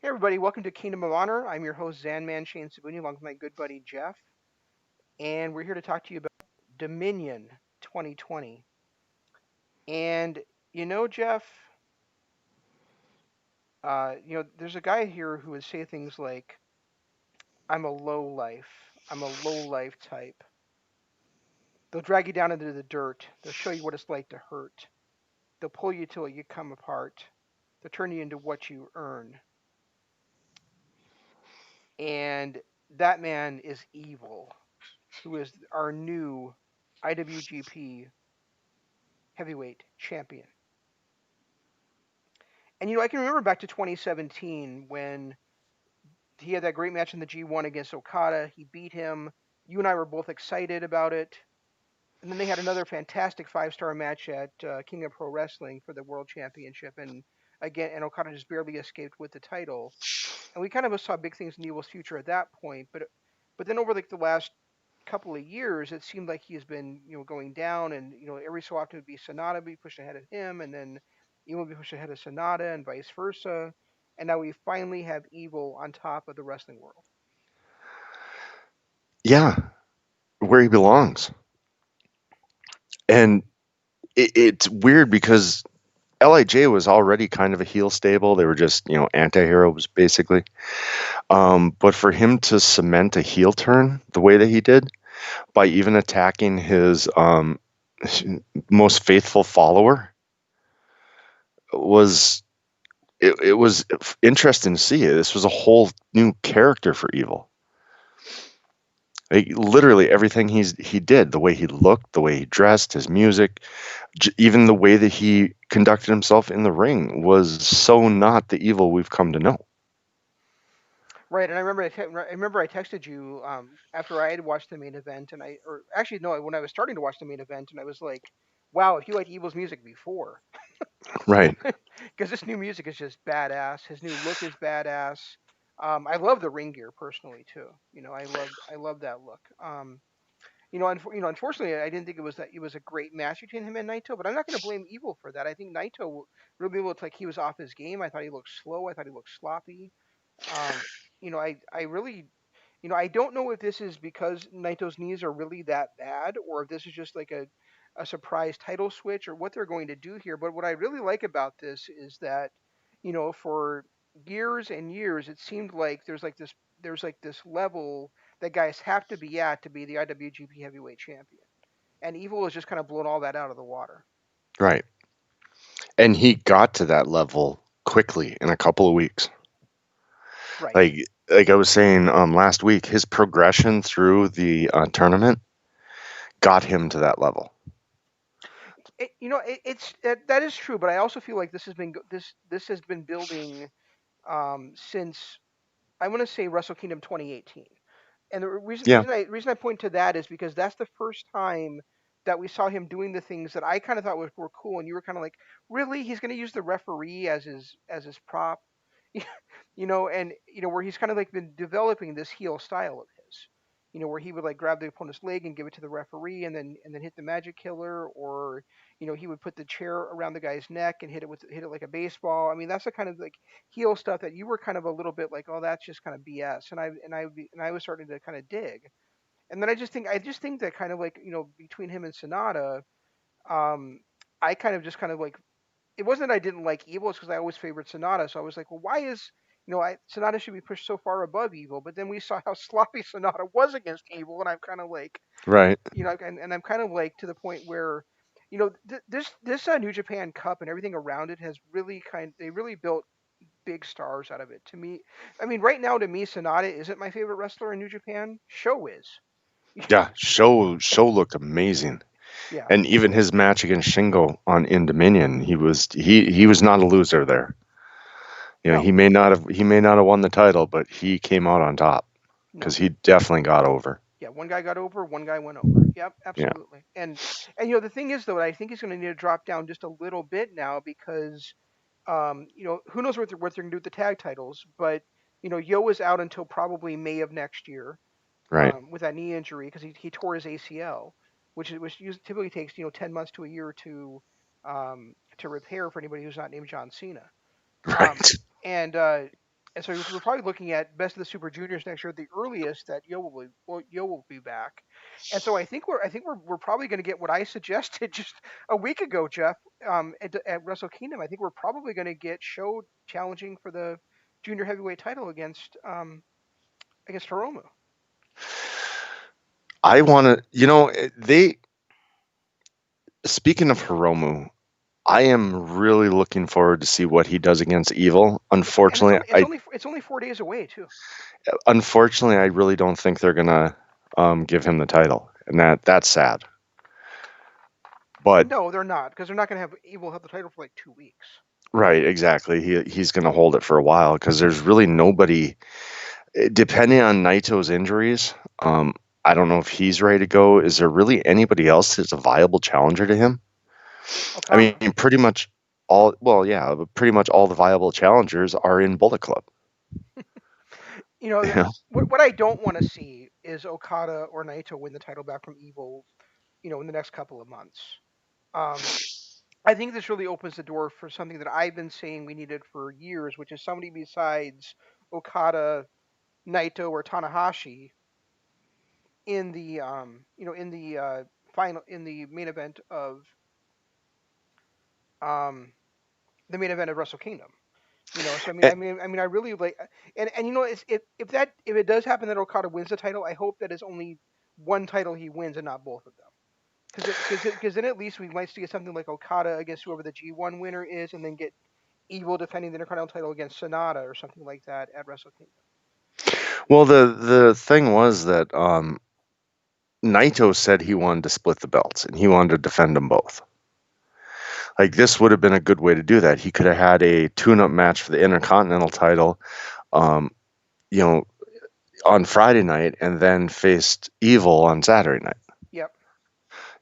Hey everybody, welcome to Kingdom of Honor. I'm your host Zanman Shane Sabuni, along with my good buddy Jeff, and we're here to talk to you about Dominion 2020. And Jeff, there's a guy here who would say things like, "I'm a low life. I'm a low life type." They'll drag you down into the dirt. They'll show you what it's like to hurt. They'll pull you till you come apart. They'll turn you into what you earn. And that man is evil, who is our new IWGP Heavyweight Champion. And I can remember back to 2017 when he had that great match in the G1 against Okada. He beat him. You and I were both excited about it. And then they had another fantastic five-star match at King of Pro Wrestling for the World Championship. And again, and Okada just barely escaped with the title. And we kind of saw big things in Evil's future at that point. But then over like the last couple of years, it seemed like he has been going down. And every so often it would be Sonata be pushed ahead of him, and then Evil would be pushed ahead of Sonata, and vice versa. And now we finally have Evil on top of the wrestling world. Yeah, where he belongs. And it's weird because LIJ was already kind of a heel stable. They were just, anti-heroes basically. But for him to cement a heel turn the way that he did by even attacking his most faithful follower was it was interesting to see. This was a whole new character for Evil. Like, literally everything he did, the way he looked, the way he dressed, his music, even the way that he conducted himself in the ring was so not the Evil we've come to know. Right, and I remember I texted you after I had watched the main event, or actually no, when I was starting to watch the main event, and I was like, "Wow, if you liked Evil's music before, Right. because this new music is just badass. His new look is badass. I love the ring gear personally too. I love that look. Unfortunately, I didn't think it was a great match between him and Naito, but I'm not going to blame Evil for that. I think Naito really looked like he was off his game. I thought he looked slow. I thought he looked sloppy. Um, I really, I don't know if this is because Naito's knees are really that bad, or if this is just like a surprise title switch, or what they're going to do here. But what I really like about this is that, for years and years, it seemed like there's like this level that guys have to be at to be the IWGP Heavyweight Champion, and Evil has just kind of blown all that out of the water. Right. And he got to that level quickly in a couple of weeks. Right. Like like I was saying last week, his progression through the tournament got him to that level. That is true, but I also feel like this has been building since I want to say Wrestle Kingdom 2018. And the reason Yeah. reason I reason I point to that is because that's the first time that we saw him doing the things that I kind of thought were cool, and you were kind of like, really, he's going to use the referee as his prop, and where he's kind of like been developing this heel style of his, where he would like grab the opponent's leg and give it to the referee, and then hit the magic killer, or he would put the chair around the guy's neck and hit it like a baseball. I mean, that's the kind of like heel stuff that you were kind of a little bit like, oh, that's just kind of BS, and I was starting to kind of dig. And then I just think that kind of like between him and Sonata, um, I kind of like, it wasn't that I didn't like Evil, it's because I always favored Sonata. So I was like, well, why is Sonata should be pushed so far above Evil? But then we saw how sloppy Sonata was against Evil, and I'm kind of like, Right. and I'm kind of like to the point where, this New Japan Cup and everything around it has really they really built big stars out of it. To me, I mean, right now to me, Sonata isn't my favorite wrestler in New Japan. Show is. Yeah. Show looked amazing. Yeah. And even his match against Shingo on in Dominion, he was not a loser there. No. He may not have won the title, but he came out on top because No. he definitely got over. Yeah, one guy got over, one guy went over. Yep, Yeah. absolutely. And the thing is though, I think he's going to need to drop down just a little bit now because who knows what they're going to do with the tag titles, but Yo is out until probably May of next year Right. with that knee injury because he tore his ACL, which typically takes 10 months to a year to repair for anybody who's not named John Cena. Um, Right. and And so we're probably looking at Best of the Super Juniors next year, the earliest that Yo will be back. And so I think we're probably going to get what I suggested just a week ago, Jeff, at Wrestle Kingdom. I think we're probably going to get Show challenging for the junior heavyweight title against Hiromu. I want to, they, speaking of Hiromu, I am really looking forward to see what he does against Evil. And it's only 4 days away too. Unfortunately, I really don't think they're gonna give him the title, and that's sad. But No, they're not, because they're not going to have Evil have the title for like 2 weeks. right, exactly, he's gonna hold it for a while because there's really nobody. Depending on Naito's injuries, I don't know if he's ready to go. Is there really anybody else that's a viable challenger to him? I Okada. mean, pretty much all. Well, yeah, but pretty much all the viable challengers are in Bullet Club. You know, You know? what I don't want to see is Okada or Naito win the title back from Evil, in the next couple of months. Um, I think this really opens the door for something that I've been saying we needed for years, which is somebody besides Okada, Naito, or Tanahashi in the final in um, the main event of Wrestle Kingdom. So Eh, I really like, and if it does happen that Okada wins the title, I hope that it's only one title he wins and not both of them. Because then at least we might see something like Okada against whoever the G1 winner is, and then get Evil defending the Intercontinental title against Sonata or something like that at Wrestle Kingdom. well, the thing was that Naito said he wanted to split the belts and he wanted to defend them both. Like this would have been a good way to do that. He could have had a tune-up match for the Intercontinental title, um, you know, on Friday night, and then faced Evil on Saturday night. Yep.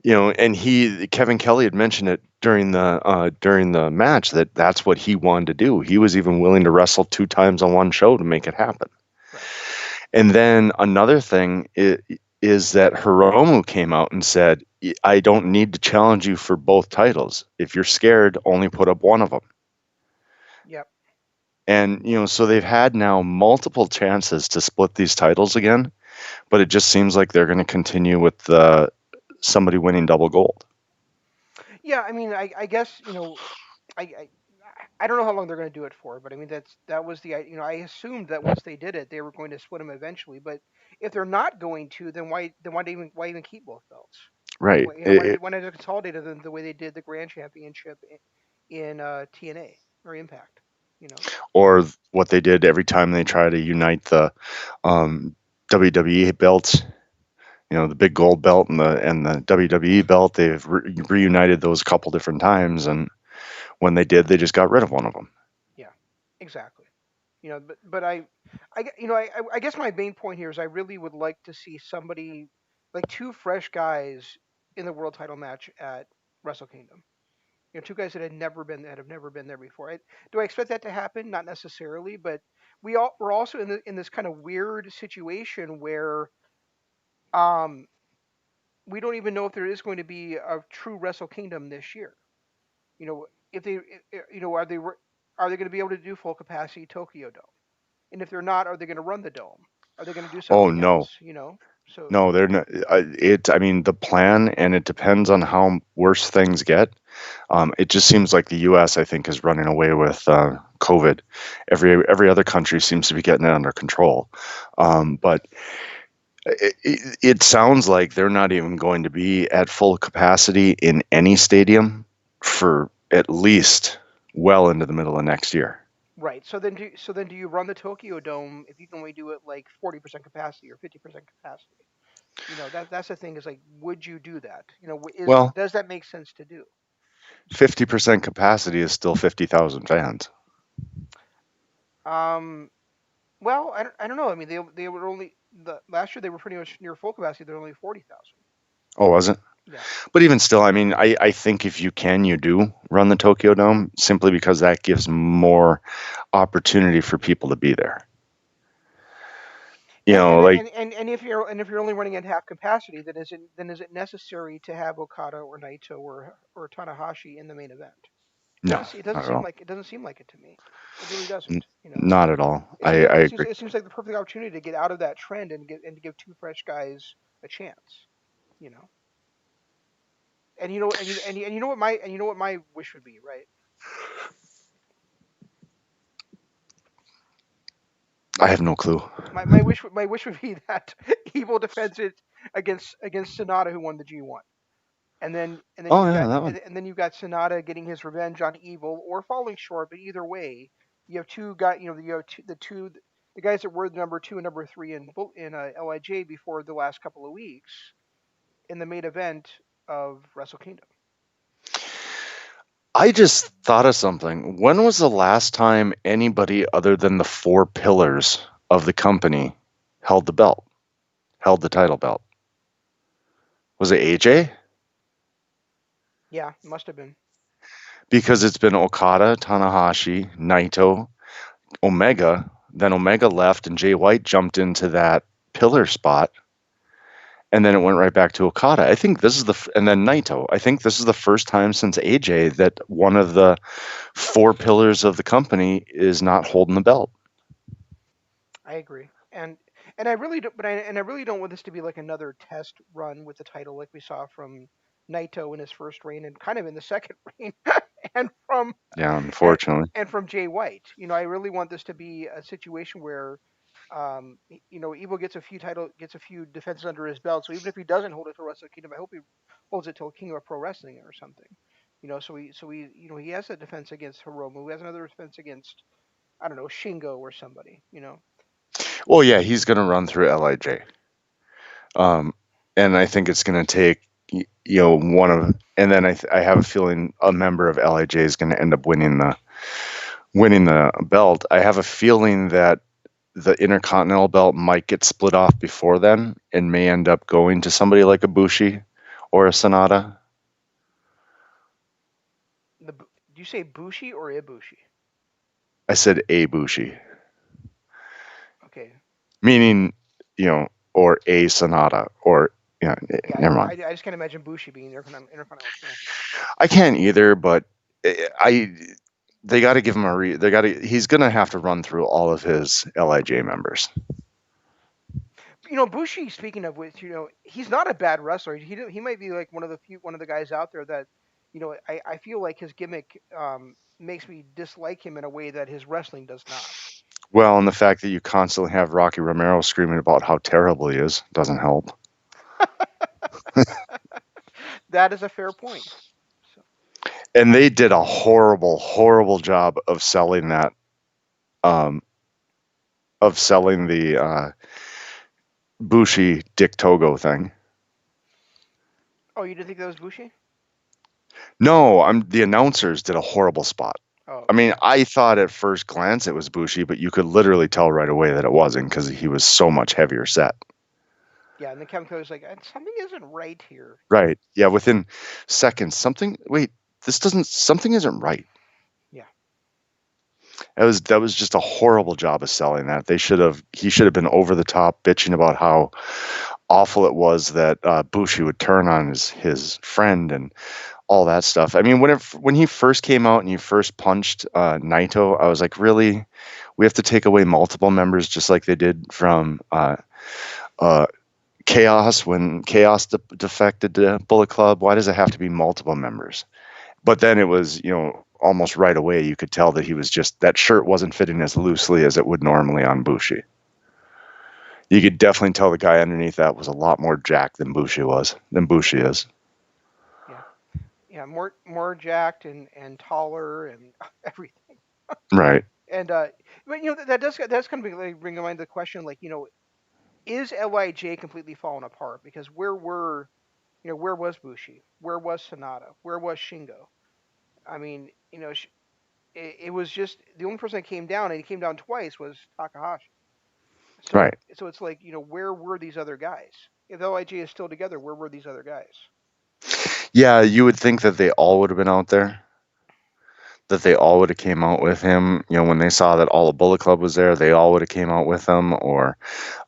And Kevin Kelly had mentioned it during the match that that's what he wanted to do. He was even willing to wrestle 2 times on one show to make it happen. Right. And then another thing is that Hiromu came out and said, "I don't need to challenge you for both titles. If you're scared, only put up one of them." Yep. And so they've had now multiple chances to split these titles again, but it just seems like they're going to continue with somebody winning double gold. Yeah. I guess I I don't know how long they're going to do it for, but that was I assumed that once they did it, they were going to split them eventually. But if they're not going to, then why even keep both belts? Right. Why not just consolidate them the way they did the Grand Championship in TNA or Impact? You know. Or what they did every time they try to unite the um, WWE belts, the big gold belt and the WWE belt. They've reunited those a couple different times, and when they did, they just got rid of one of them. Yeah. Exactly. But I guess my main point here is I really would like to see somebody like two fresh guys in the world title match at Wrestle Kingdom. Two guys that have never been there before. Do I expect that to happen? Not necessarily, but we're also in this kind of weird situation where um we don't even know if there is going to be a true Wrestle Kingdom this year. If they are they going to be able to do full capacity Tokyo Dome? And if they're not, are they going to run the dome? Are they going to do Oh something no, else? So no, they're not. I mean, the plan, and it depends on how worse things get. It just seems like the U.S. I think is running away with COVID. Every other country seems to be getting it under control. But it sounds like they're not even going to be at full capacity in any stadium for at least well into the middle of next year. right. So then do you run the Tokyo Dome if you can only do it like 40% capacity or 50% capacity? That's the thing is like, would you do that? Well, Does that make sense to do? 50% capacity is still 50,000 fans. Um, well, I don't know. I mean, they were only the last year they were pretty much near full capacity. They're only 40,000. Oh, was it? Yeah. But even still, I mean, I think if you can, you do run the Tokyo Dome simply because that gives more opportunity for people to be there. And and Like, if you're only running at half capacity, then is it necessary to have Okada or Naito or Tanahashi in the main event? No, It doesn't not at seem all. like it to me. It really N- doesn't. Not at all. It seems like I agree. it seems like the perfect opportunity to get out of that trend and to give two fresh guys a chance. You know, and you know what my wish would be, right? I have no clue. My wish would be that Evil defends it against Sonata, who won the G1. Oh yeah, that one. And then you've got Sonata getting his revenge on Evil or falling short, but either way, you have two guys. You have the guys that were the number two and number three in Lij before the last couple of weeks in the main event of Wrestle Kingdom. I just thought of something. When was the last time anybody other than the four pillars of the company held the belt, held the title belt? Was it AJ? Yeah, must have been. Because it's been Okada, Tanahashi, Naito, Omega. Then Omega left and Jay White jumped into that pillar spot. And then it went right back to Okada. I think this is and then Naito. I think this is the first time since AJ that one of the four pillars of the company is not holding the belt. I agree, and I really don't, I really don't want this to be like another test run with the title like we saw from Naito in his first reign and kind of in the second reign, and from Yeah, and unfortunately. and from Jay White. I really want this to be a situation where, Evil gets a few defenses under his belt. So even if he doesn't hold it for Wrestle Kingdom, I hope he holds it till King of Pro Wrestling or something. He has a defense against Hiromu, he has another defense against, I don't know, Shingo or somebody. Well, yeah, he's going to run through Lij. And I think it's going to take, one of, and then I have a feeling a member of Lij is going to end up winning the belt. I have a feeling that the Intercontinental belt might get split off before then and may end up going to somebody like a Bushi or a Sonata. Do you say Bushi or Ibushi? I said a Bushi, Okay. meaning, or a Sonata, or, Yeah, never mind. I just can't imagine Bushi being Intercontinental champ. I can't either, but they got to give him he's going to have to run through all of his Lij members. Bushi. Speaking of which, he's not a bad wrestler. He might be like one of the guys out there that, I feel like his gimmick makes me dislike him in a way that his wrestling does not. Well, and the fact that you constantly have Rocky Romero screaming about how terrible he is doesn't help. That is a fair point. So, And they did a horrible, horrible job of selling that, of selling the Bushi Dick Togo thing. oh, you didn't think that was Bushi? No, the announcers did a horrible spot. Oh, I okay. mean, I thought at first glance it was Bushi, but you could literally tell right away that it wasn't because he was so much heavier set. Yeah, and then Kevin Cody's like, something isn't right here. Right. Yeah, within seconds, something isn't right. Yeah. That was just a horrible job of selling that. He should have been over the top bitching about how awful it was that Bushi would turn on his friend and all that stuff. I mean, when he first came out and he first punched Naito, I was like, really? We have to take away multiple members just like they did from Chaos when Chaos defected to Bullet Club. Why does it have to be multiple members? But then it was, almost right away you could tell that he was that shirt wasn't fitting as loosely as it would normally on Bushi. You could definitely tell the guy underneath that was a lot more jacked than Bushi is. Yeah. Yeah, more jacked and taller and everything. Right. And but that's kind of like bring to mind the question, like, is Lij completely fallen apart? Because where was Bushi? Where was Sonata? Where was Shingo? I mean, it was just the only person that came down, and he came down twice, was Takahashi. Right. So it's like, where were these other guys? If Lij is still together, where were these other guys? Yeah, you would think that they all would have been out there. That they all would have came out with him. When they saw that all the Bullet Club was there, they all would have came out with him, or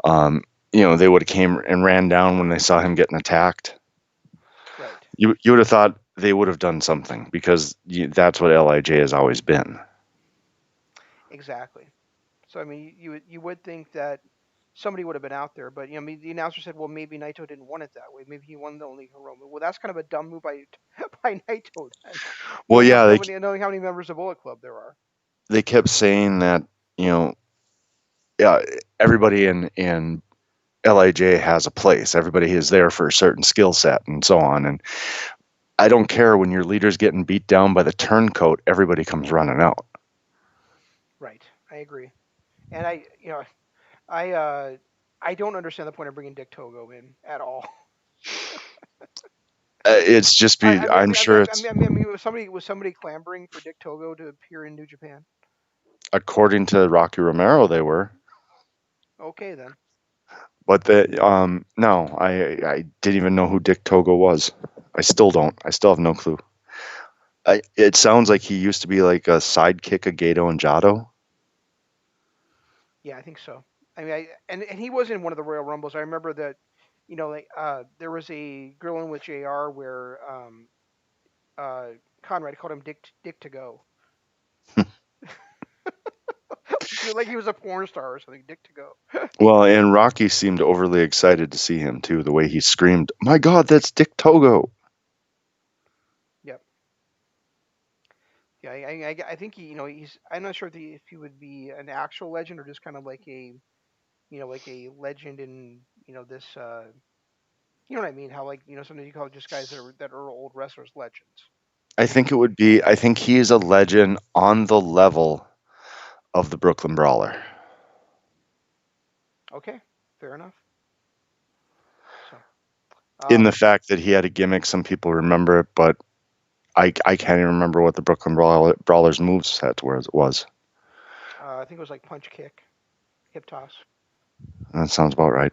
they would have came and ran down when they saw him getting attacked. Right. You would have thought they would have done something because that's what Lij has always been. Exactly. So I mean, you would think that somebody would have been out there, but I mean, the announcer said, well, maybe Naito didn't want it that way. Maybe he won the only Hiromu. Well, that's kind of a dumb move by by Naito then, Well, knowing how yeah, knowing how many members of Bullet Club there are. they kept saying that you know yeah, everybody in Lij has a place. Everybody is there for a certain skill set and so on. And I don't care when your leader's getting beat down by the turncoat, everybody comes running out. Right. I agree. And I uh I don't understand the point of bringing Dick Togo in at all. It's just I, be. I mean, I I'm mean, I mean, sure I it's mean, I mean, was somebody clamoring for Dick Togo to appear in New Japan? according to Rocky Romero they were, Okay then. but no, I didn't even know who Dick Togo was. I still don't. I still have no clue. It sounds like he used to be like a sidekick of Gato and Jado. Yeah, I think so. I mean, and he was in one of the Royal Rumbles. I remember that, like there was a girl in with Jr. where uh Conrad called him Dick to go, like he was a porn star or something. Dick to go. Well, and Rocky seemed overly excited to see him too. The way he screamed, "My God, that's Dick Togo!" Yep. Yeah, I think he's. I'm not sure if he would be an actual legend or just kind of like like a legend in this. You know what I mean? How like sometimes you call just guys that are old wrestlers legends. I think it would be. I think he is a legend on the level of the Brooklyn Brawler. Okay, fair enough. So, In the um, fact that he had a gimmick, some people remember it, but I can't even remember what the Brawler's moveset was. I think it was like punch kick, hip toss. That sounds about right.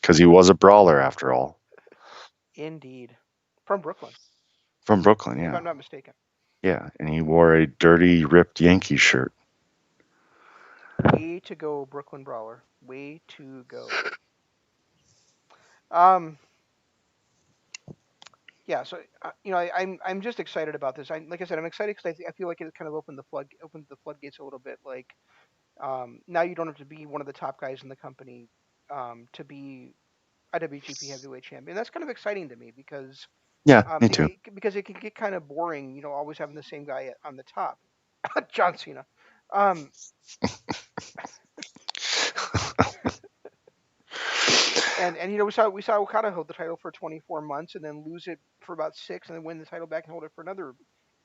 Because he was a brawler after all. Indeed, from Brooklyn, From Brooklyn, if yeah. I'm not mistaken. Yeah. And he wore a dirty, ripped Yankees shirt. Way to go, Brooklyn Brawler. Way to go. Um, yeah. So I'm just excited about this. Like I said, I'm excited because I feel like it kind of opened the floodgates a little bit. Like now you don't have to be one of the top guys in the company to be IWGP Heavyweight Champion. That's kind of exciting to me because Yeah, me too. it can get kind of boring, always having the same guy on the top, John Cena. Um, and we saw Okada hold the title for 24 months and then lose it for about 6 and then win the title back and hold it for another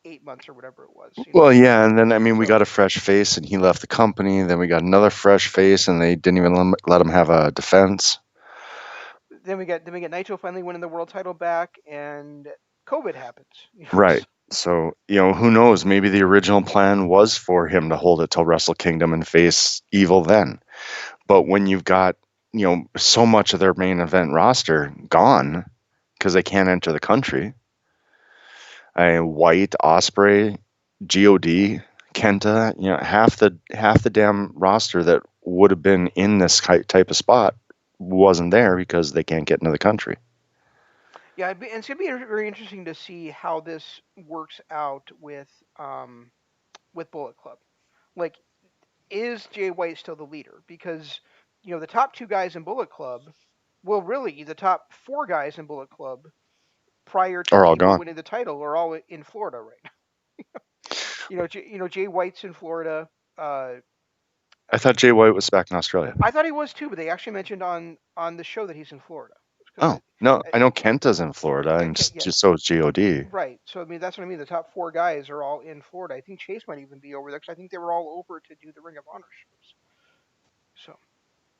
8 months or whatever it was. Well, yeah, and then I mean, we So got a fresh face, and he left the company. Then we got another fresh face, and they didn't even let him have a defense. then we get Naito finally winning the world title back, and COVID happens. Right. So who knows? Maybe the original plan was for him to hold it till Wrestle Kingdom and face Evil then. But when you've got so much of their main event roster gone because they can't enter the country, White, Osprey, God, Kenta, half the damn roster that would have been in this type of spot wasn't there because they can't get into the country. Yeah, and it's gonna be very interesting to see how this works out with Bullet Club. Like, is Jay White still the leader? Because the top two guys in Bullet Club, well, really the top four guys in Bullet Club prior to Are all Evil gone. winning the title are all in Florida right now. Jay White's in Florida. Uh, I thought Jay White was back in Australia. I thought he was too, but they actually mentioned on the show that he's in Florida. Because Oh no, I know Kenta's in Florida, and yeah, just so is God. right. So I mean, that's what I mean. The top four guys are all in Florida. I think Chase might even be over there because I think they were all over to do the Ring of Honor shows. So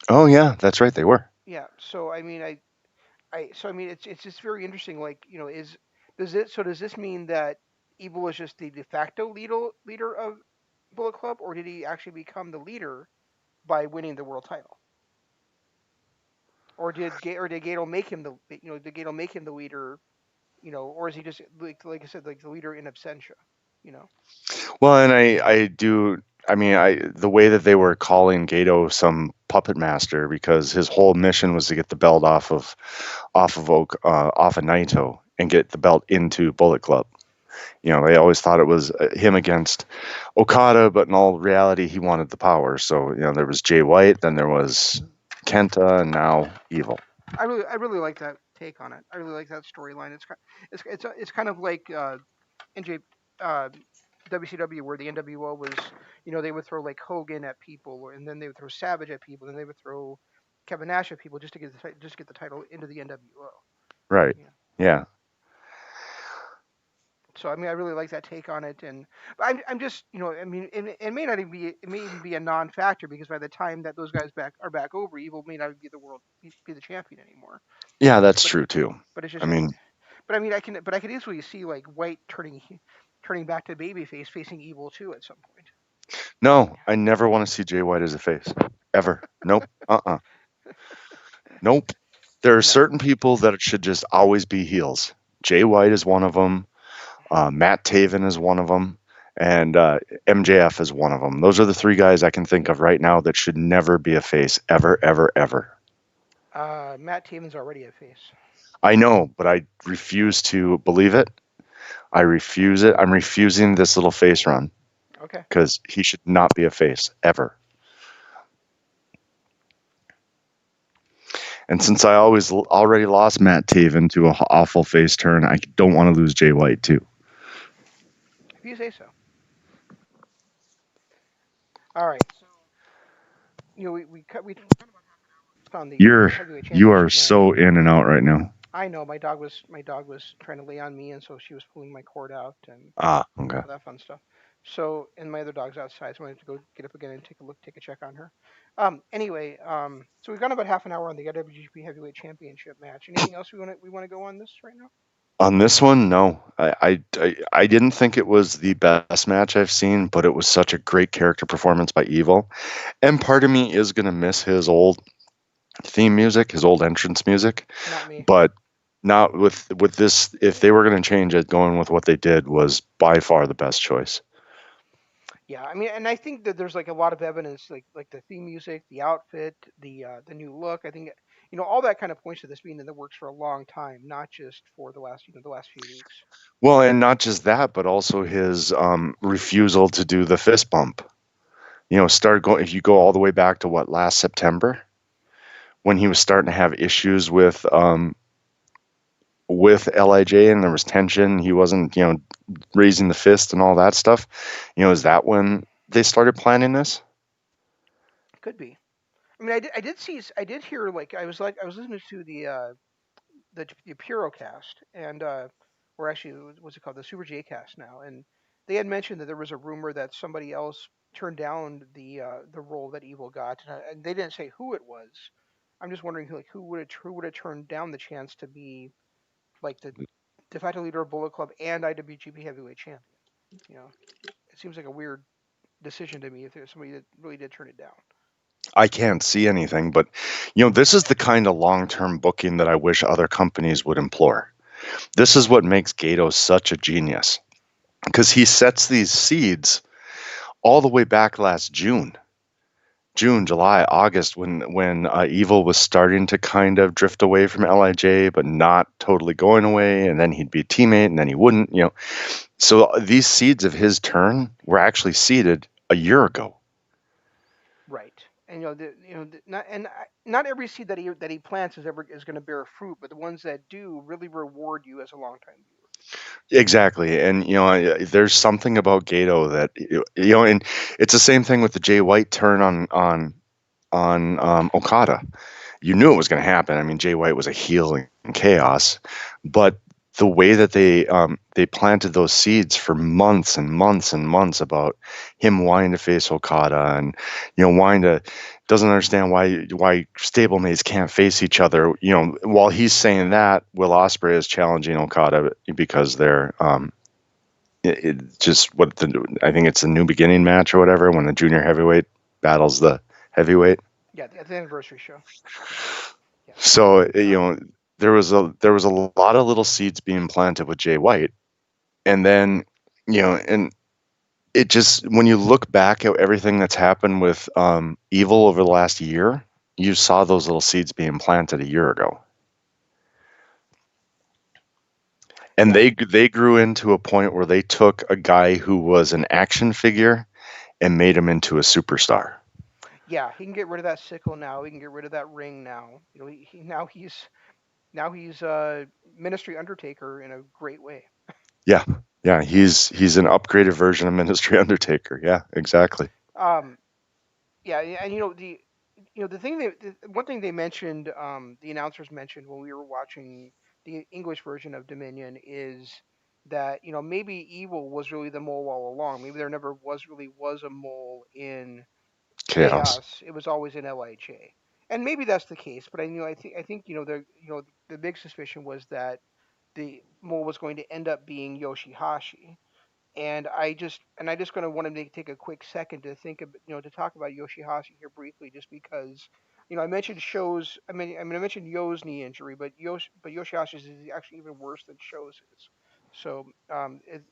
Oh yeah, that's right, they were. yeah. So I mean, so I mean, it's just very interesting. Like does this mean that Evil is just the de facto leader of Bullet Club, or did he actually become the leader by winning the world title? Or did Gato make him did Gato make him the leader, or is he just like I said, like the leader in absentia, you know? Well, and I do. I mean, the way that they were calling Gato some puppet master because his whole mission was to get the belt off of Naito, and get the belt into Bullet Club. They always thought it was him against Okada, but in all reality, he wanted the power. So, there was Jay White, then there was Kenta, and now Evil. I really like that take on it. I really like that storyline. It's kind of like NJ uh, WCW where the NWO was, they would throw like Hogan at people, and then they would throw Savage at people, and then they would throw Kevin Nash at people just to get the title into the NWO. Right. Yeah. Yeah. So I mean, I really like that take on it, and but I'm just, I mean, it may not even be it may even be a non-factor because by the time that those guys are back over, Evil may not be be the champion anymore. Yeah, that's But true too. but it's I just, mean, but I could easily see like White turning back to babyface, facing Evil too at some point. no, I never want to see Jay White as a face. Ever. Nope. Nope. There are No. certain people that should just always be heels. Jay White is one of them. Matt Taven is one of them. And MJF is one of them. Those are the three guys I can think of right now that should never be a face, ever, ever, ever. Matt Taven's already a face. I know, but I refuse to believe it. I refuse it. I'm refusing this little face run Okay. because he should not be a face, ever. And since I already lost Matt Taven to an awful face turn, I don't want to lose Jay White too. If you say so. All right. So we on the You're heavyweight you are championship match. so in and out right now. I know my dog was trying to lay on me, and so she was pulling my cord out and Ah, okay. all that fun stuff. So, and my other dog's outside, so I have to go get up again and take a check on her. Anyway, so we've gone about half an hour on the IWGP Heavyweight Championship match. Anything else we want to go on this right now? On this one, no. I didn't think it was the best match I've seen, but it was such a great character performance by Evil. And part of me is gonna miss his old theme music, his old entrance music. Not me. But not with this. If they were gonna change it, going with what they did was by far the best choice. Yeah, I mean, and I think that there's like a lot of evidence, like the theme music, the outfit, the new look. I think all that kind of points to this being in the works for a long time, not just for the last few weeks. Well, and not just that, but also his refusal to do the fist bump. Start going. If you go all the way back to what, last September, when he was starting to have issues with Lij, and there was tension. He wasn't, raising the fist and all that stuff. Is that when they started planning this? Could be. I mean, I did hear like I was listening to the Purocast and or actually what's it called, the Super J Cast now, and they had mentioned that there was a rumor that somebody else turned down the role that Evil got, and they didn't say who it was. I'm just wondering who would have turned down the chance to be like the de facto leader of Bullet Club and IWGP Heavyweight Champion. You know, it seems like a weird decision to me if there's somebody that really did turn it down. I can't see anything, but this is the kind of long-term booking that I wish other companies would employ. This is what makes Gato such a genius, because he sets these seeds all the way back last June, July, August, when Evil was starting to kind of drift away from Lij, but not totally going away, and then he'd be a teammate, and then he wouldn't. So these seeds of his turn were actually seeded a year ago. Right. And not every seed that he plants is going to bear fruit, but the ones that do really reward you as a longtime viewer. Exactly, and there's something about Gato that and it's the same thing with the Jay White turn on Okada. You knew it was going to happen. I mean, Jay White was a heel in chaos, but the way that they planted those seeds for months and months and months about him wanting to face Okada, and wanting to, doesn't understand why stablemates can't face each other. While he's saying that, Will Ospreay is challenging Okada because they're just I think it's a New Beginning match or whatever, when the junior heavyweight battles the heavyweight. Yeah, at the anniversary show. Yeah. So there was a lot of little seeds being planted with Jay White, and then and it just, when you look back at everything that's happened with Evil over the last year, you saw those little seeds being planted a year ago. And Yeah, they grew into a point where they took a guy who was an action figure and made him into a superstar. yeah, he can get rid of that sickle now. He can get rid of that ring now. Now he's Ministry Undertaker in a great way. Yeah. Yeah, he's an upgraded version of Ministry Undertaker. Yeah, exactly. Um, yeah, and the thing the one thing they mentioned, the announcers mentioned when we were watching the English version of Dominion is that maybe Evil was really the mole all along. Maybe there never was a mole in Chaos. Chaos. It was always in LIJ, and maybe that's the case. But I think the big suspicion was that the mole was going to end up being Yoshihashi. And I just gonna want to take a quick second to think of to talk about Yoshihashi here briefly, just because I mentioned shows. I mentioned Yo's knee injury, but Yoshihashi's is actually even worse than Sho's is. So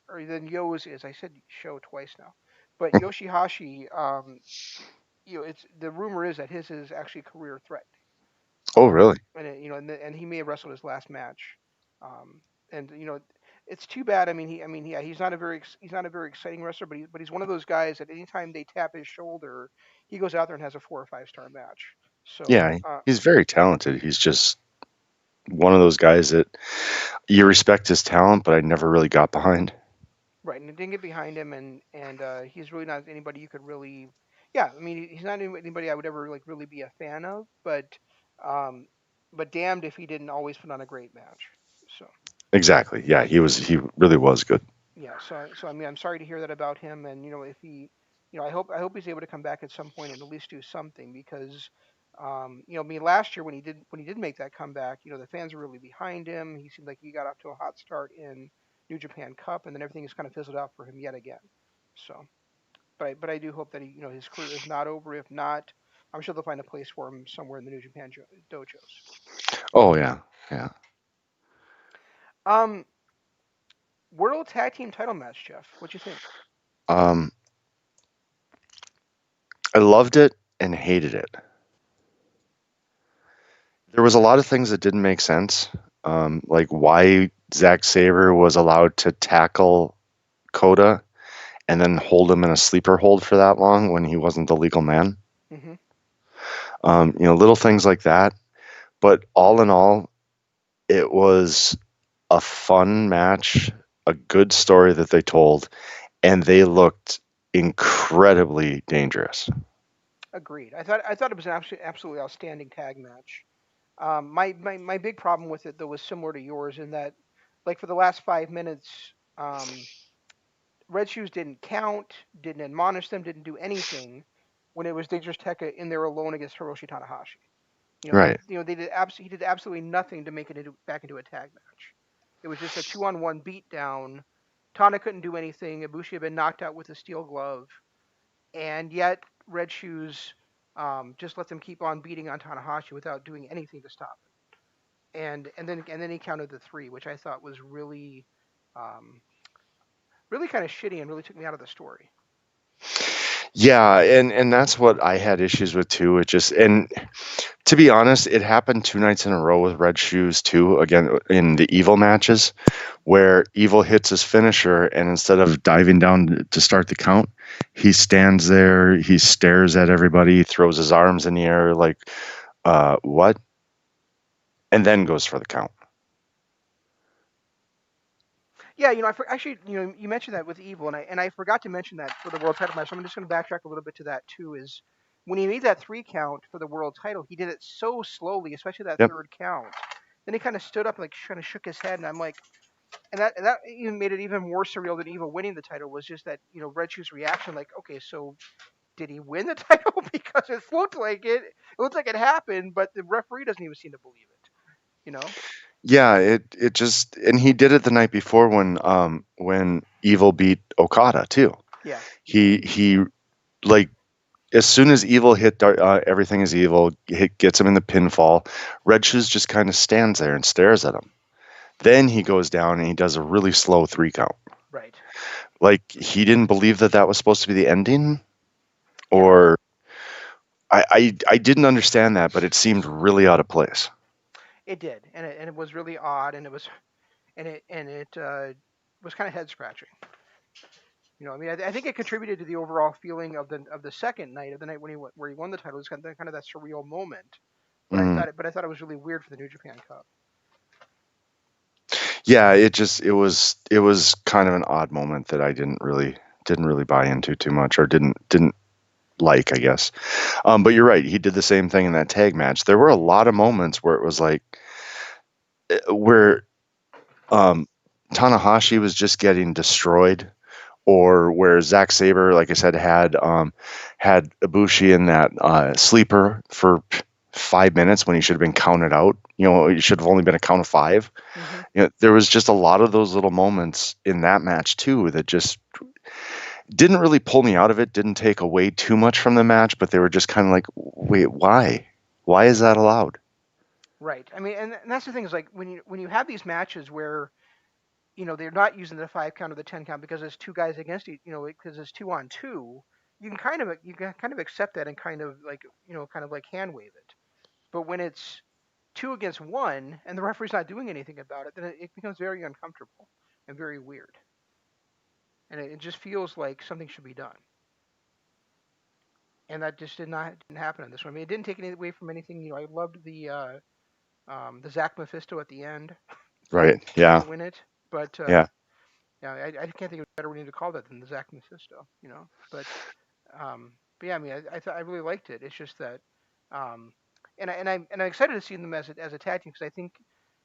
or than Yo's is. I said Show twice now, but Yoshihashi, it's the rumor is that his is actually career threatening. Oh, really? And and he may have wrestled his last match. Um, and it's too bad. Yeah, he's not a very exciting wrestler, but he's one of those guys that anytime they tap his shoulder, he goes out there and has a 4 or 5 star match. So Yeah, he's very talented. He's just one of those guys that you respect his talent, but I never really got behind. right, and it didn't get behind him, and he's really not anybody you could really. Yeah, he's not anybody I would ever like really be a fan of, um, but damned if he didn't always put on a great match. So. Exactly. Yeah, he really was good. Yeah, I'm sorry to hear that about him, and if he, I hope he's able to come back at some point and at least do something because, last year when he did make that comeback, the fans were really behind him. He seemed like he got off to a hot start in New Japan Cup, and then everything has kind of fizzled out for him yet again. So, but I do hope that his career is not over. If not, I'm sure they'll find a place for him somewhere in the New Japan dojos. Oh yeah. Yeah. Um, World Tag Team Title match, Jeff. What you think? Um I loved it and hated it. There was a lot of things that didn't make sense. Like why Zack Sabre was allowed to tackle Coda and then hold him in a sleeper hold for that long when he wasn't the legal man. Hmm. Little things like that. But all in all, it was a fun match, a good story that they told, and they looked incredibly dangerous. Agreed. I thought it was an absolutely outstanding tag match. My big problem with it though was similar to yours in that, like for the last 5 minutes, Red Shoes didn't count, didn't admonish them, didn't do anything when it was Dangerous Tekka in there alone against Hiroshi Tanahashi. Right. He did absolutely nothing to make it back into a tag match. It was just a 2-on-1 beatdown. Tana couldn't do anything. Ibushi had been knocked out with a steel glove, and yet Red Shoes just let them keep on beating on Tanahashi without doing anything to stop it. And then he counted the three, which I thought was um, really kind of shitty and really took me out of the story. Yeah, and that's what I had issues with too. It just and to be honest, it happened two nights in a row with Red Shoes too. Again, in the Evil matches, where Evil hits his finisher, and instead of diving down to start the count, he stands there, he stares at everybody, throws his arms in the air like, what? And then goes for the count. Yeah, actually, you mentioned that with Evil, and I forgot to mention that for the world title match. So I'm just going to backtrack a little bit to that too. Is when he made that 3 count for the world title, he did it so slowly, especially that Yep. third count. Then he kind of stood up and like kind of shook his head, and I'm like, and that even made it even more surreal than Evil winning the title was just that Red Shoe's reaction, like, okay, so did he win the title? Because it looked like it. It looked like it happened, but the referee doesn't even seem to believe it. You know? Yeah, it just and he did it the night before when Evil beat Okada too. Yeah. He like as soon as Evil hit everything is evil gets him in the pinfall. Red Shoes just kind of stands there and stares at him. Then he goes down and he does a really slow 3 count. Right. Like he didn't believe that that was supposed to be the ending, Yeah. or I didn't understand that, but it seemed really out of place. It did, and it was really odd, and and it was kind of head scratching. I mean, I think it contributed to the overall feeling of the second night, of the night when where he won the title. It was kind of that surreal moment. Mm. But I thought it was really weird for the New Japan Cup. Yeah, it was kind of an odd moment that I didn't really buy into too much, or didn't like, I guess. But you're right. He did the same thing in that tag match. There were a lot of moments where it was like where um, Tanahashi was just getting destroyed, or where Zack Saber, like I said, had Ibushi in that sleeper for 5 minutes when he should have been counted out. It should have only been a count of five. Hmm. There was just a lot of those little moments in that match too that just didn't really pull me out of it. Didn't take away too much from the match, but they were just kind of like, wait, why? Why is that allowed? Right. I mean, and that's the thing is like when you have these matches where they're not using the 5 count or the 10 count because it's two guys against each, because it's 2 on 2. You can kind of accept that and kind of like kind of like hand wave it. But when it's 2 against 1 and the referee's not doing anything about it, then it becomes very uncomfortable and very weird, and it just feels like something should be done. And that just didn't happen in this one. I mean, it didn't take away from anything. I loved the Zach Mephisto at the end Right? to Yeah. win it, but Yeah. yeah, I can't think of a better way to call that than the Zach Mephisto. But yeah, I mean, I really liked it. It's just that, um, and I'm excited to see them as a tag team because I think,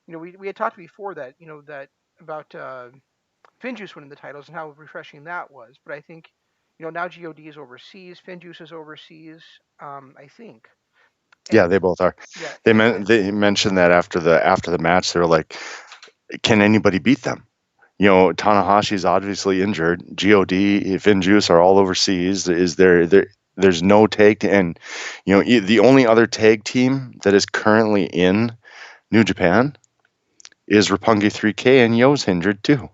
we had talked before that that about Finjuice winning the titles and how refreshing that was. But I think, now God is overseas, Finjuice is overseas. I think, Yeah, and they both are. yeah, They mentioned that after the match, they were like, "Can anybody beat them?" Tanahashi's obviously injured. God, Finjuice are all overseas. There's no tag, and the only other tag team that is currently in New Japan is Roppongi 3K, and Yo's injured too.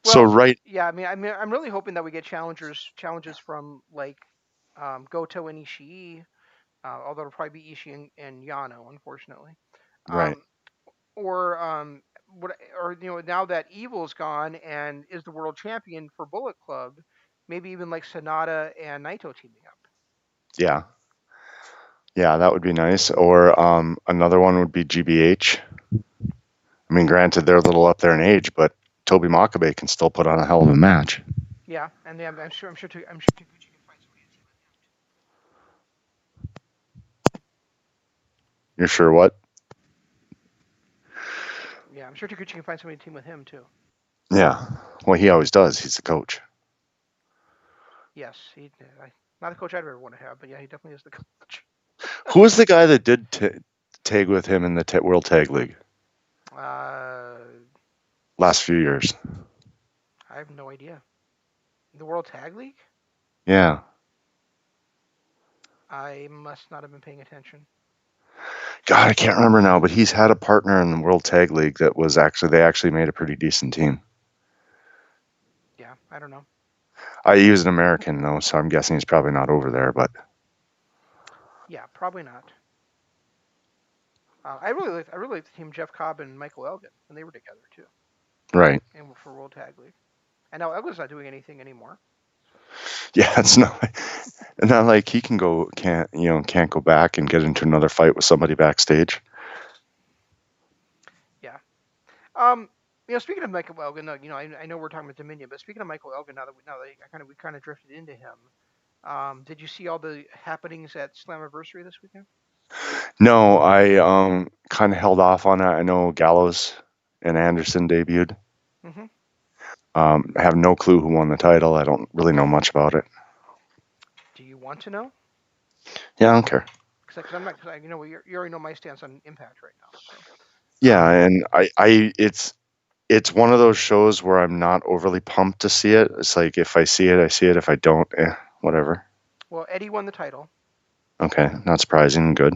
So well, right, yeah. I mean, I'm really hoping that we get challenges from like Goto and Ishii, although it'll probably be Ishii and Yano, unfortunately. right. Um, or what? Or now that Evil's gone and is the world champion for Bullet Club, maybe even like Sonata and Naito teaming up. Yeah, yeah, that would be nice. Or another one would be GBH. I mean, granted, they're a little up there in age, but Toby Makabe can still put on a hell of a match. Yeah, and I'm sure Taguchi can find somebody to team with him. You're sure what? Yeah, I'm sure Taguchi can find somebody to team with him too. Yeah. Well, he always does. He's the coach. Yes, not the coach I'd ever want to have, but yeah, he definitely is the coach. Who was the guy that did tag with him in the World Tag League Uh, last few years? I have no idea. The World Tag League? Yeah. I must not have been paying attention. God, I can't remember now, but he's had a partner in the World Tag League that was they actually made a pretty decent team. Yeah, I don't know. He was an American though, so I'm guessing he's probably not over there. But Yeah, probably not. I really liked the team Jeff Cobb and Michael Elgin when they were together too, right, and for World Tag League. And now Elgin's not doing anything anymore. yeah, it's not like he can't go back and get into another fight with somebody backstage. Yeah. Speaking of Michael Elgin, I know we're talking about Dominion, but speaking of Michael Elgin, now that we kind of drifted into him, did you see all the happenings at Slammiversary this weekend? No, I kind of held off on it. I know Gallows and Anderson debuted. Hmm. I have no clue who won the title. I don't really know much about it. Do you want to know? Yeah, I don't care. Because I'm not, cause you already know my stance on Impact right now. Yeah, Um, and it's one of those shows where I'm not overly pumped to see it. It's like if I see it, I see it. If I don't, whatever. well, Eddie won the title. Okay, not surprising. Good.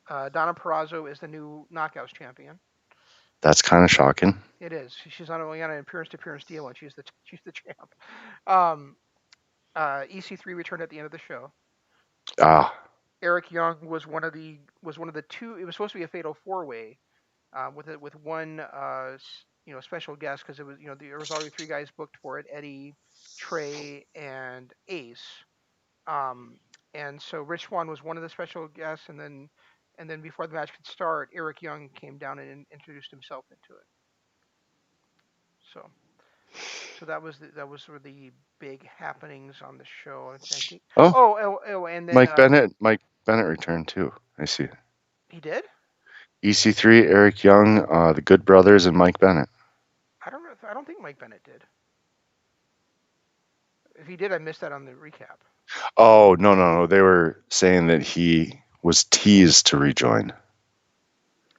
Donna Perrazzo is the new Knockouts champion. That's kind of shocking. It is. She's not only on an appearance-to-appearance deal, and she's the champ. Um, EC3 returned at the end of the show. Ah, Eric Young was one of the two. It was supposed to be a fatal four-way. with one special guest because it was there was already three guys booked for it: Eddie, Trey, and Ace. Um, and so Rich Swann was one of the special guests, and then before the match could start, Eric Young came down and introduced himself into it. So that was sort of the big happenings on the show. I think. Oh, And then Mike Bennett returned too. I see. he did. EC3, Eric Young, the Good Brothers, and Mike Bennett. I don't know. I don't think Mike Bennett did. If he did, I missed that on the recap. Oh, no. They were saying that he was teased to rejoin.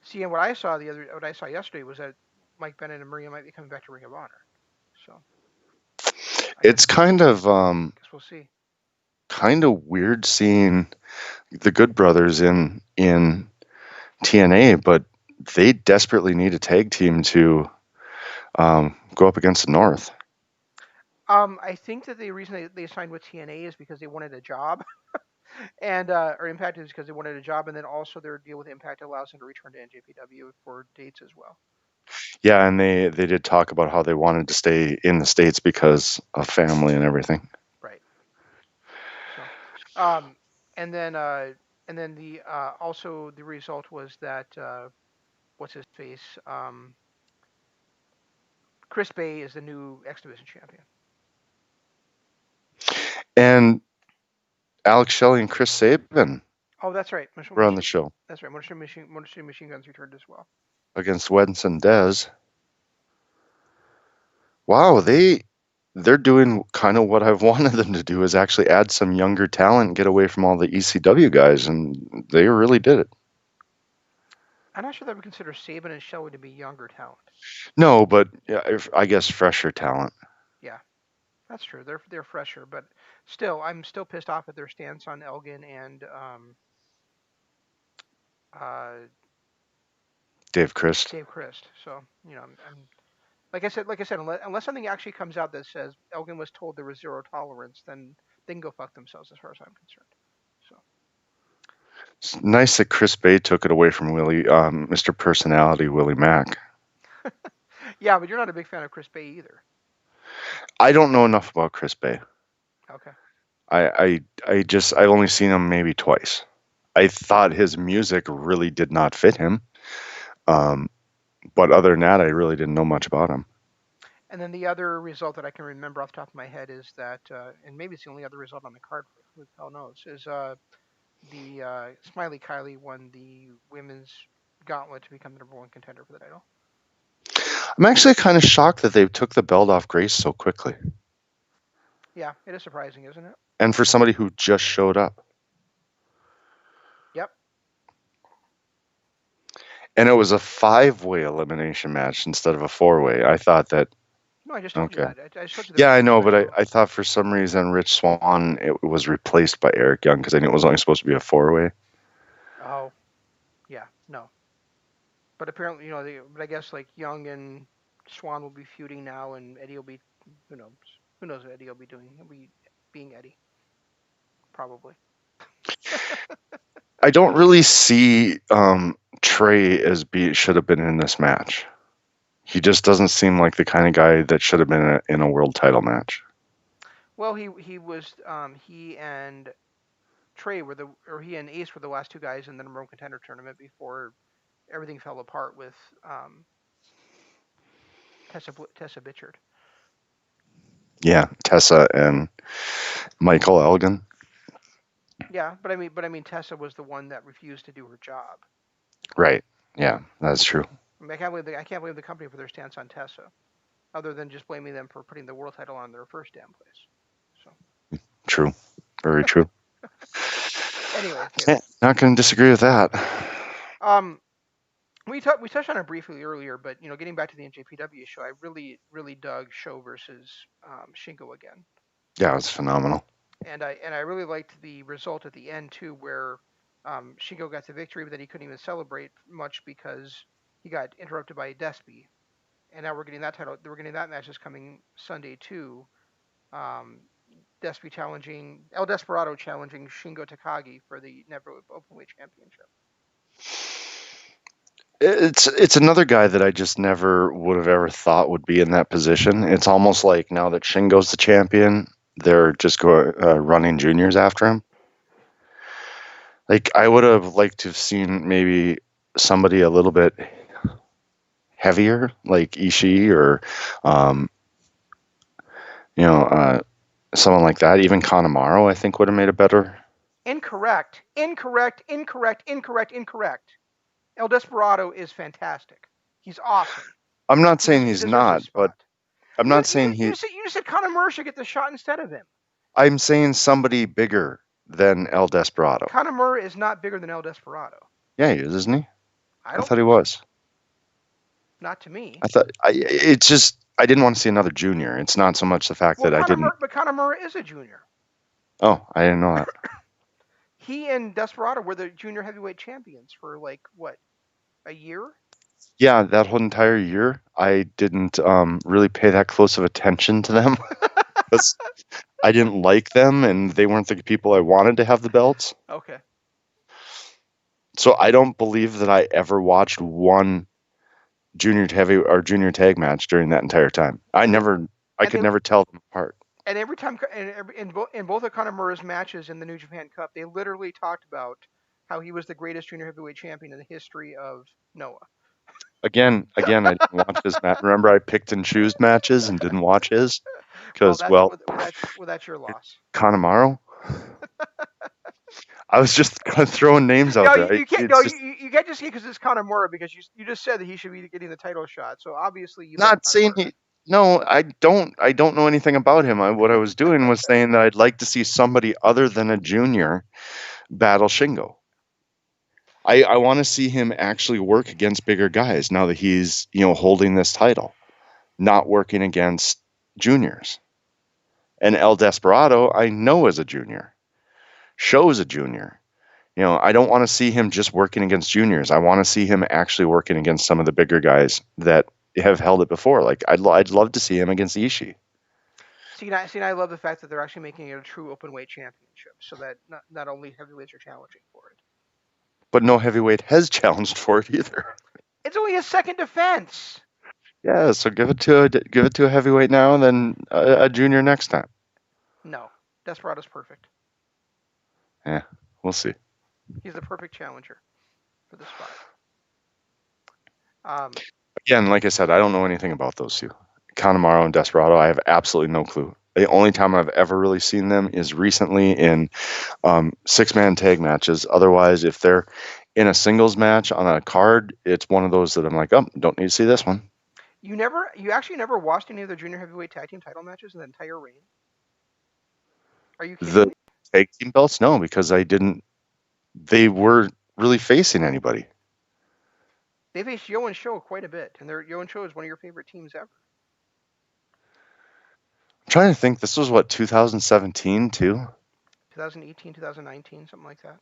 See, and what I saw yesterday was that Mike Bennett and Maria might be coming back to Ring of Honor. So I It's guess guess we'll see. kind of weird seeing the Good Brothers in TNA, but they desperately need a tag team to go up against the North. I think that the reason they signed with TNA is because they wanted a job, and or Impact is because they wanted a job, and then also their deal with Impact allows them to return to NJPW for dates as well. Yeah, and they did talk about how they wanted to stay in the States because of family and everything. Right. So, um, and then the also the result was that what's his face Chris Bay is the new X Division champion. And Alex Shelley and Chris Sabin Oh, that's right. were on the show That's right. Motor City Machine Guns returned as well. against Wentz and Dez. Wow, they're doing kind of what I've wanted them to do is actually add some younger talent and get away from all the ECW guys, and they really did it. I'm not sure that we consider Saban and Shelley to be younger talent. No, but yeah, I guess fresher talent. Yeah, that's true. They're fresher, but still, I'm still pissed off at their stance on Elgin and uh, Dave Christ. Dave Christ. So I'm like I said, unless something actually comes out that says Elgin was told there was zero tolerance, then they can go fuck themselves as far as I'm concerned. So It's nice that Chris Bay took it away from Mr. Personality, Willie Mack. yeah, but you're not a big fan of Chris Bay either. I don't know enough about Chris Bay. Okay. I've only seen him maybe twice. I thought his music really did not fit him. Um, but other than that, I really didn't know much about him. And then the other result that I can remember off the top of my head is that, and maybe it's the only other result on the card, who the hell knows, is the Smiley Kylie won the women's gauntlet to become the number one contender for the title. I'm actually kind of shocked that they took the belt off Grace so quickly. Yeah, it is surprising, isn't it? And for somebody who just showed up. Yep. And it was a 5-way elimination match instead of a 4-way. I thought that, No, I just told you okay. that. I just told you Yeah, I know, but so. I thought for some reason Rich Swann it was replaced by Eric Young because I knew it was only supposed to be a 4-way. Oh, yeah, no. But apparently, but I guess like Young and Swan will be feuding now, and Eddie will be, who knows? Who knows what Eddie will be doing? He'll be being Eddie, probably. I don't really see Trey as should have been in this match. He just doesn't seem like the kind of guy that should have been in a world title match. Well, he was he and he and Ace were the last two guys in the number one contender tournament before everything fell apart with Tessa Bitchard. Yeah, Tessa and Michael Elgin. Yeah, but I mean Tessa was the one that refused to do her job. Right. Yeah, that's true. I mean, I can't blame the company for their stance on Tessa, other than just blaming them for putting the world title on their first damn place. So True. Very true. anyway, Not going to disagree with that. um, we touched on it briefly earlier, but getting back to the NJPW show, I really dug Show versus Shingo again. Yeah, it's phenomenal. And I really liked the result at the end too, where Shingo got the victory, but then he couldn't even celebrate much because he got interrupted by Despy. And now we're getting that title. We're getting that match is coming Sunday too. Um, Despy challenging El Desperado challenging Shingo Takagi for the Never Openweight Championship. It's another guy that I just never would have ever thought would be in that position. It's almost like now that Shingo's the champion, they're just running juniors after him. Like I would have liked to have seen maybe somebody a little bit heavier, like Ishii or um, you know, someone like that. Even Kanemaru, I think, would have made it better. Incorrect. Incorrect. Incorrect. Incorrect. Incorrect. El Desperado is fantastic. He's awesome. I'm not He, des- saying he he's deserves his not, but spot. I'm You not you saying you he. said you said Conor should get the shot instead of him. I'm saying somebody bigger than El Desperado. Conor is not bigger than El Desperado. Yeah, he is, isn't he? I I don't thought he think so. was. Not to me. It's just I didn't want to see another junior. It's not so much the fact Well, that I didn't. Conor is a junior. Oh, I didn't know that. He and Desperado were the junior heavyweight champions for like what, a year? Yeah, that whole entire year, I didn't really pay that close of attention to them because I didn't like them and they weren't the people I wanted to have the belts. Okay. So I don't believe that I ever watched one junior heavy or junior tag match during that entire time. And they I and could they never tell them apart. and every time in both of Conor Murray's matches in the New Japan Cup, they literally talked about how he was the greatest junior heavyweight champion in the history of Noah. Again, I didn't watch his match. Remember, I picked and chose matches and didn't watch his Well, because, well, that's your loss. Kanemaru. I was just kind of throwing names out No, there. you can't. It's No, just you can't just say because it's Conor Murray because you just said that he should be getting the title shot. So obviously you like not Conor saying Murray. he. No, I don't. I don't know anything about him. What I was doing was saying that I'd like to see somebody other than a junior battle Shingo. I want to see him actually work against bigger guys now that he's holding this title, not working against juniors. And El Desperado, I know is a junior. Show's a junior. I don't want to see him just working against juniors. I want to see him actually working against some of the bigger guys that have held it before. Like I'd love to see him against Ishii. See, I love the fact that they're actually making it a true open weight championship, so that not only heavyweights are challenging for it. But no heavyweight has challenged for it either. It's only a second defense. Yeah, so give it to a heavyweight now, and then a junior next time. No, Desperado's perfect. Yeah, we'll see. He's the perfect challenger for the spot. Um, Again, like I said, I don't know anything about those two. Kanemaru and Desperado, I have absolutely no clue. The only time I've ever really seen them is recently in six-man tag matches. Otherwise, if they're in a singles match on a card, it's one of those that I'm like, oh, don't need to see this one. you actually never watched any of the junior heavyweight tag team title matches in the entire reign? Are you kidding The me? tag team belts, no, because I didn't. They were really facing anybody. They faced Yo and Show quite a bit, and Yo and Show is one of your favorite teams ever. I'm trying to think. This was what 2017 too. 2018, 2019, something like that.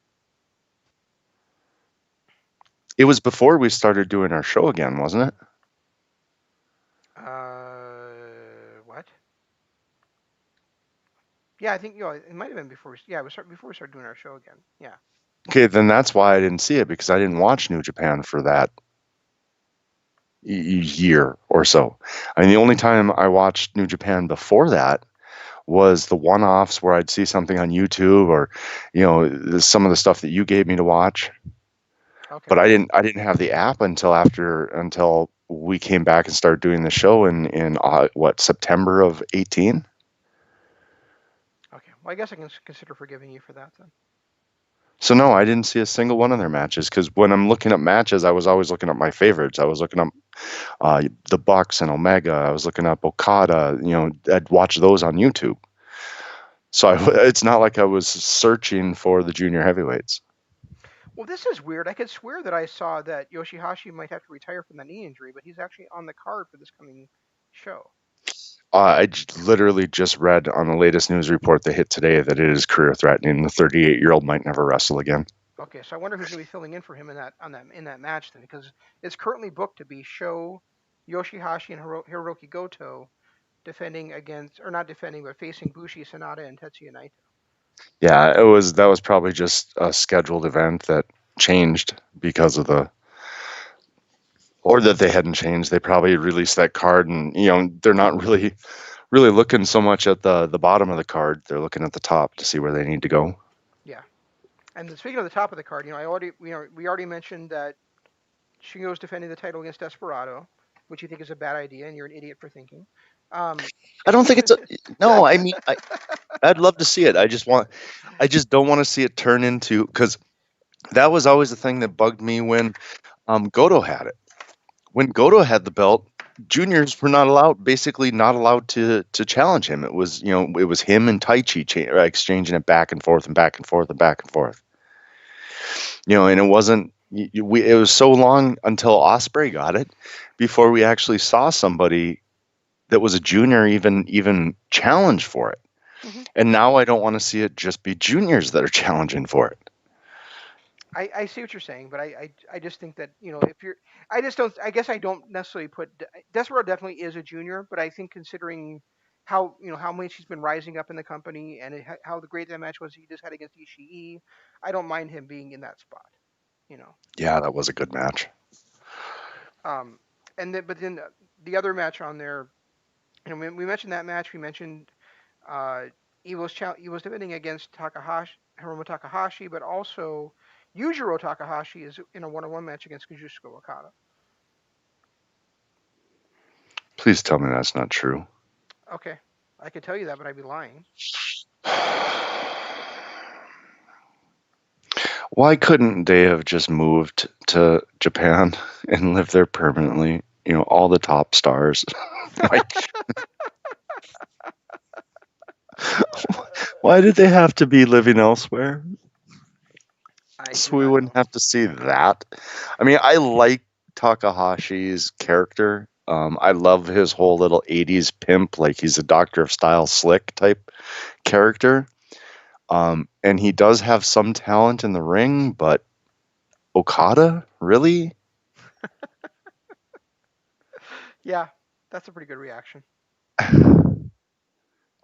It was before we started doing our show again, wasn't it? What? Yeah, I think it might have been before. Yeah, it was before we started doing our show again. Yeah. Okay, then that's why I didn't see it because I didn't watch New Japan for that year or so. I mean, the only time I watched New Japan before that was the one-offs where I'd see something on YouTube or, some of the stuff that you gave me to watch. Okay. But I didn't have the app until we came back and started doing the show in what, September of 18. Okay. Well, I guess I can consider forgiving you for that then. So no, I didn't see a single one of their matches because when I'm looking up matches, I was always looking up my favorites. I was looking up the Bucks and Omega. I was looking up Okada. I'd watch those on YouTube. So it's not like I was searching for the junior heavyweights. Well, this is weird. I could swear that I saw that Yoshihashi might have to retire from that knee injury, but he's actually on the card for this coming show. Literally just read on the latest news report that hit today that it is career threatening. The 38-year-old might never wrestle again. Okay, so I wonder who's going to be filling in for him in that match then, because it's currently booked to be Sho, Yoshihashi, and Hiroki Goto defending against, or not defending, but facing Bushi, Sanada, and Tetsuya Naito. Yeah, that was probably just a scheduled event that changed because of the Or that they hadn't changed. They probably released that card, and they're not really looking so much at the bottom of the card. They're looking at the top to see where they need to go. Yeah. And then speaking of the top of the card, we already mentioned that Shingo's defending the title against Desperado, which you think is a bad idea, and you're an idiot for thinking. I And don't think speaking it's a no. I mean, I'd love to see it. I just don't want to see it turn into, because that was always the thing that bugged me when Goto had it. When Goto had the belt, juniors were not allowed, basically not allowed to challenge him. It was it was him and Taichi exchanging it back and forth and back and forth and back and forth. And it wasn't. It was so long until Ospreay got it before we actually saw somebody that was a junior even challenge for it. hmm And now I don't want to see it just be juniors that are challenging for it. I see what you're saying, but I just think that if you're I just don't I guess I don't necessarily put Desperado definitely is a junior, but I think considering how much he's been rising up in the company and how the great that match was he just had against Ishii, I don't mind him being in that spot. You know, Yeah, that was a good match. um, and then but then the other match on there, we mentioned that match. We mentioned uh, Evil's defending against Hiromu Takahashi, but also Yujiro Takahashi is in a one-on-one match against Kazuchika Okada. Please tell me that's not true. Okay, I could tell you that, but I'd be lying. Why couldn't they have just moved to Japan and lived there permanently? All the top stars. Why did they have to be living elsewhere? I So do we not know. wouldn't have to see that. I mean, I like Takahashi's character. I love his whole little 80s pimp, like he's a Doctor of Style slick type character. And he does have some talent in the ring, but Okada, really? Yeah, that's a pretty good reaction.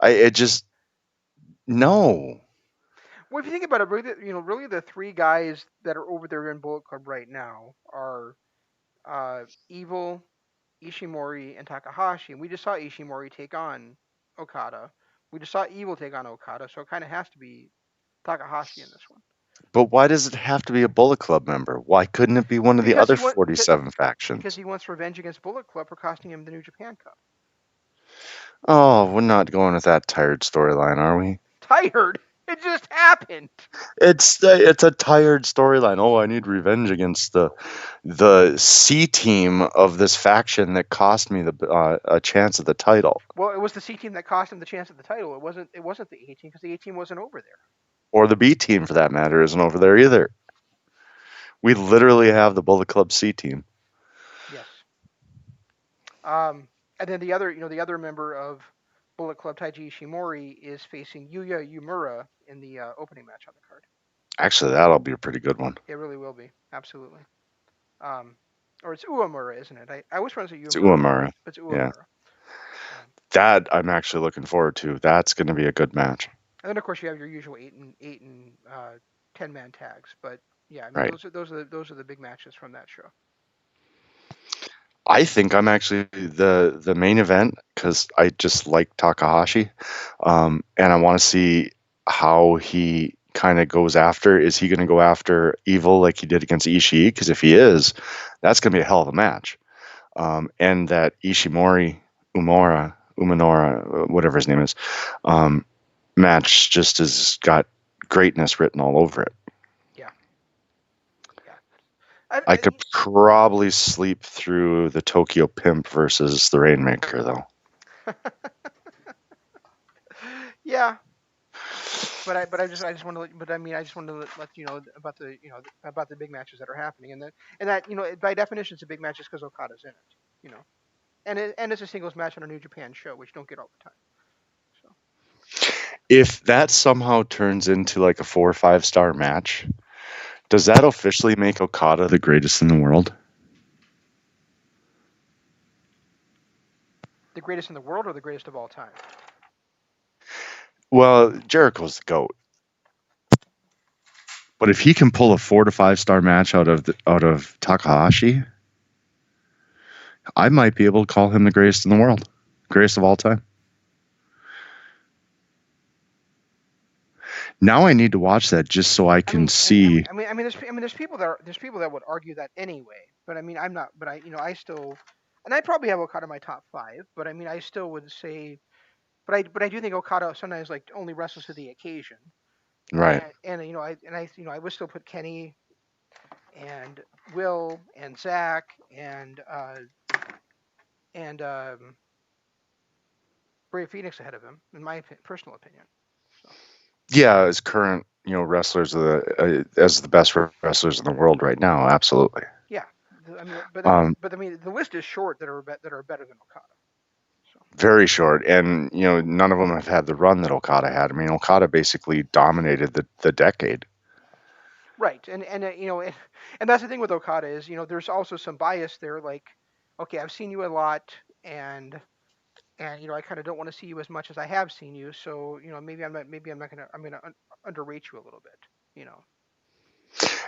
It just no. Well, if you think about it, really the three guys that are over there in Bullet Club right now are Evil, Ishimori, and Takahashi. And we just saw Ishimori take on Okada. We just saw Evil take on Okada, so it kind of has to be Takahashi in this one. But why does it have to be a Bullet Club member? Why couldn't it be one of the Because other he want because 47 because factions? he wants revenge against Bullet Club for costing him the New Japan Cup. Oh, we're not going with that tired storyline, are we? Tired. It just happened. It's a tired storyline. Oh, I need revenge against the C team of this faction that cost me the a chance at the title, Well, it was the C team that cost him the chance at the title. It wasn't the A team because the A team wasn't over there. or the B team for that matter isn't over there either. We literally have the Bullet Club C team. Yes. And then the other member of Bullet Club, Taiji Ishimori, is facing Yuya Uemura in the opening match on the card. Actually, that'll be a pretty good one. It really will be, absolutely. Um, or it's Uemura, isn't it? I always pronounce it It's Uemura, Uemura. but it's Yeah, Uemura. that I'm actually looking forward to. That's going to be a good match. And then of course you have your usual eight and 10-man tags. But yeah, I mean Right. those are the big matches from that show. I think I'm actually the main event because I just like Takahashi, and I want to see how he kind of goes after. Is he going to go after Evil like he did against Ishii? Because if he is, that's going to be a hell of a match. And that Umanora, whatever his name is, um, match just has got greatness written all over it. Yeah, yeah. I could probably sleep through the Tokyo Pimp versus the Rainmaker, though. Yeah, but I just want to I just want to let you know about the big matches that are happening, and that by definition it's a big match just because Okada's in it. You know, and it's a singles match on a New Japan show, which you don't get all the time. So If that somehow turns into like a 4 or 5 star match, does that officially make Okada the greatest in the world? the greatest in the world or the greatest of all time? Well, Jericho's the GOAT. But if he can pull a 4 to 5 star match out of Takahashi, I might be able to call him the greatest in the world, greatest of all time. Now I need to watch that just so I I can mean, and see. there's people that there's people that would argue that anyway. But I mean, I'm not. But I still, and I probably have Okada in my top five. But I mean, I still would say, but I do think Okada sometimes like only wrestles to the occasion. Right. And I would still put Kenny and Will and Zach and Bray Phoenix ahead of him, in my personal opinion. So Yeah, as current, wrestlers as the best wrestlers in the world right now, absolutely. yeah, I mean, Um, but I mean, the list is short that are better than Okada. So very short, and none of them have had the run that Okada had. I mean, Okada basically dominated the decade. right, and that's the thing with Okada is there's also some bias there. Like, okay, I've seen you a lot, and I kind of don't want to see you as much as I have seen you. So maybe I'm gonna underrate you a little bit. You know,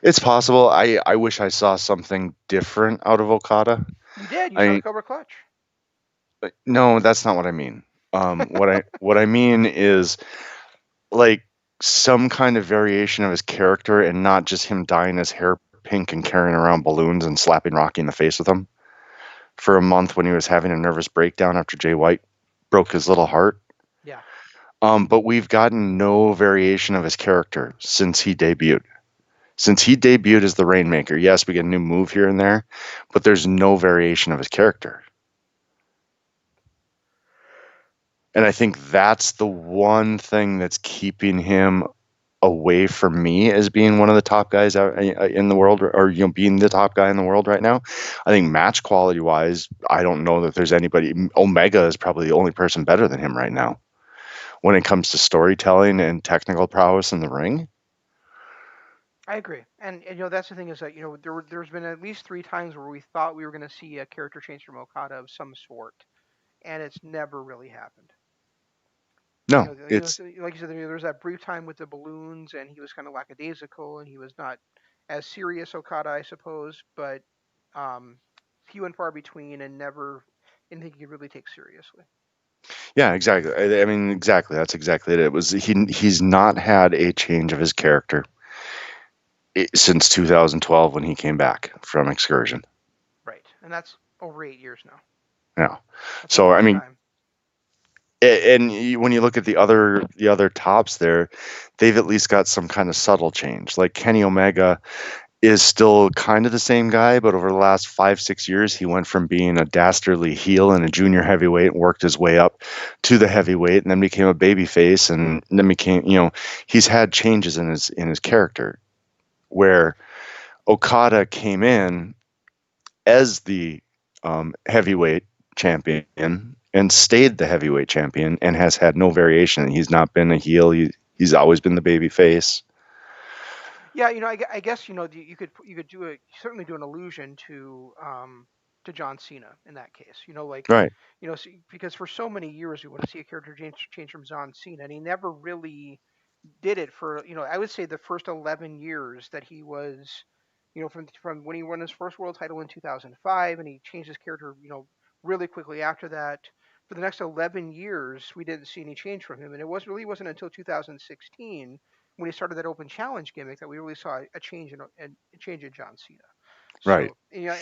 It's possible. I wish I saw something different out of Okada. you did. You I saw the mean, Cobra Clutch. no, that's not what I mean. What I mean is like some kind of variation of his character, and not just him dyeing his hair pink and carrying around balloons and slapping Rocky in the face with them for a month when he was having a nervous breakdown after Jay White broke his little heart. Yeah. But we've gotten no variation of his character since he debuted. Since he debuted as the Rainmaker, yes, we get a new move here and there, but there's no variation of his character. And I think that's the one thing that's keeping him away from me as being one of the top guys in the world, or being the top guy in the world right now. I think match quality wise, I don't know that there's anybody. Omega is probably the only person better than him right now when it comes to storytelling and technical prowess in the ring. I agree, and that's the thing is that there's been at least three times where we thought we were going to see a character change from Okada of some sort, and it's never really happened. No, it's So, like you said, there was that brief time with the balloons, and he was kind of lackadaisical, and he was not as serious Okada, I suppose, but um, few and far between, and never anything you could really take seriously. yeah, exactly. I mean, exactly. That's exactly it. It was he's not had a change of his character since 2012 when he came back from excursion. Right, and that's over 8 years now. Yeah. That's a So I long mean, time. and when you look at the other tops there, they've at least got some kind of subtle change. Like Kenny Omega is still kind of the same guy, but over the last 5-6 years, he went from being a dastardly heel and a junior heavyweight and worked his way up to the heavyweight, and then became a babyface, and then became, he's had changes in his character. Where Okada came in as the heavyweight champion and stayed the heavyweight champion and has had no variation. He's not been a heel. He's always been the baby face. Yeah, I guess you could certainly do an allusion to John Cena in that case. Like Right. because for so many years we want to see a character change from John Cena, and he never really did it for I would say the first 11 years that he was from when he won his first world title in 2005, and he changed his character really quickly after that. For the next 11 years, we didn't see any change from him, and it wasn't until 2016 when he started that open challenge gimmick that we really saw a change a change in John Cena. Right. So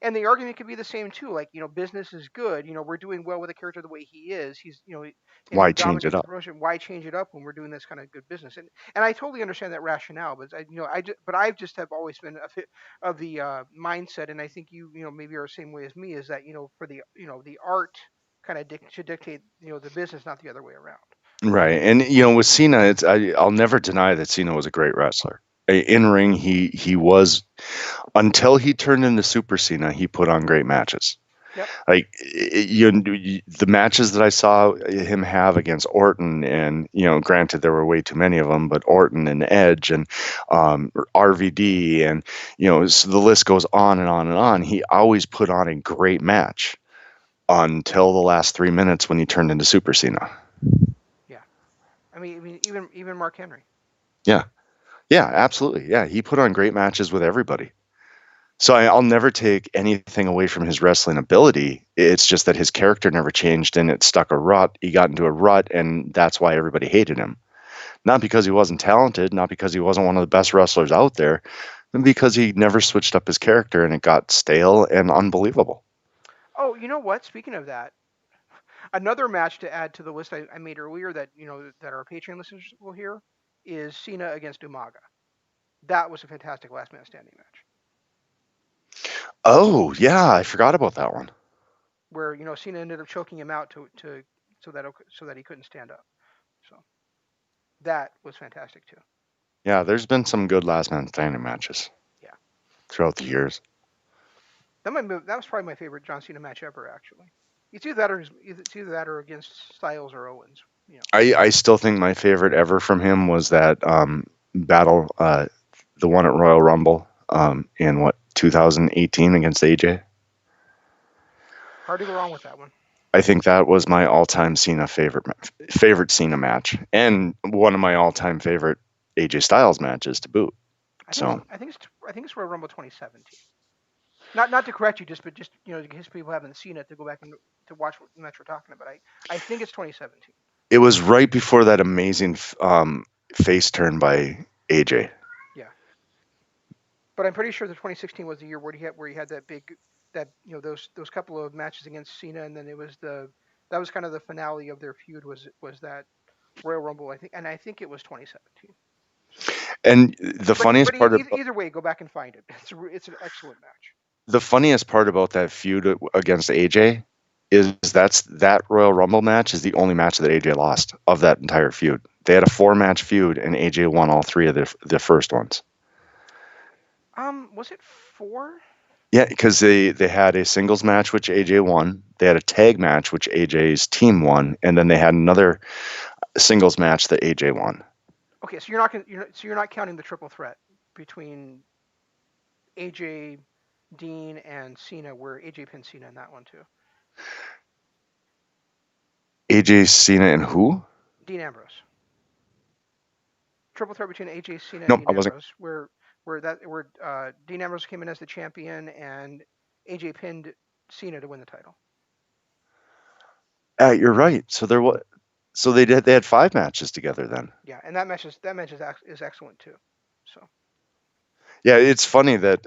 and the argument could be the same too. Like business is good. We're doing well with a character the way he is. He's and Why he's change it dominating the up? promotion. Why change it up when we're doing this kind of good business? And I totally understand that rationale. But I just have always been of the mindset, and I think maybe are the same way as me, is that for the the art kind of should dictate the business, not the other way around. Right. And with Cena, I'll never deny that Cena was a great wrestler. In ring, he was, until he turned into Super Cena. He put on great matches. Yep. Like the matches that I saw him have against Orton, and granted there were way too many of them, but Orton and Edge and RVD, and so the list goes on and on and on. He always put on a great match until the last 3 minutes when he turned into Super Cena. Yeah. Even Mark Henry. Yeah, yeah, absolutely. Yeah, he put on great matches with everybody. So I'll never take anything away from his wrestling ability. It's just that his character never changed and it stuck a rut. He got into a rut, and that's why everybody hated him. Not because he wasn't talented, not because he wasn't one of the best wrestlers out there, but because he never switched up his character and it got stale and unbelievable. Oh, you know what? Speaking of that, another match to add to the list I made earlier that that our Patreon listeners will hear is Cena against Umaga. That was a fantastic last man standing match Oh, yeah, I forgot about that one. where Cena ended up choking him out to so that he couldn't stand up. So that was fantastic too. Yeah, there's been some good last man standing matches Yeah, throughout the years. that was probably my favorite John Cena match ever. Actually, it's either that or against Styles or Owens. I still think my favorite ever from him was that battle, the one at Royal Rumble in what 2018 against AJ. Hard to go wrong with that one. I think that was my all-time Cena favorite Cena match, and one of my all-time favorite AJ Styles matches to boot. I think it's So I think it's I think it's Royal Rumble 2017. Not to correct you, but just in case people haven't seen it to go back and to watch what match we're talking about. I think it's 2017. it was right before that amazing face turn by AJ. Yeah, but I'm pretty sure the 2016 was the year where he had those couple of matches against Cena, and then that was kind of the finale of their feud was that Royal Rumble, I think, and I think it was 2017. So, And the but funniest part of either way, go back and find it. It's an excellent match. the funniest part about that feud against AJ is that Royal Rumble match is the only match that AJ lost of that entire feud. They had a 4 match feud, and AJ won all 3 of the first ones. Was it 4? Yeah, because they had a singles match which AJ won. They had a tag match which AJ's team won, and then they had another singles match that AJ won. Okay, so you're not counting the triple threat between AJ, Dean, and Cena, where AJ pinned Cena in that one too. AJ, Cena, and who? Dean Ambrose. Triple threat between AJ, Cena, and Nope, Dean I wasn't. Ambrose, where Dean Ambrose came in as the champion and AJ pinned Cena to win the title. You're right. So there was. So they had 5 matches together then. Yeah, and that match is excellent too. So Yeah, it's funny that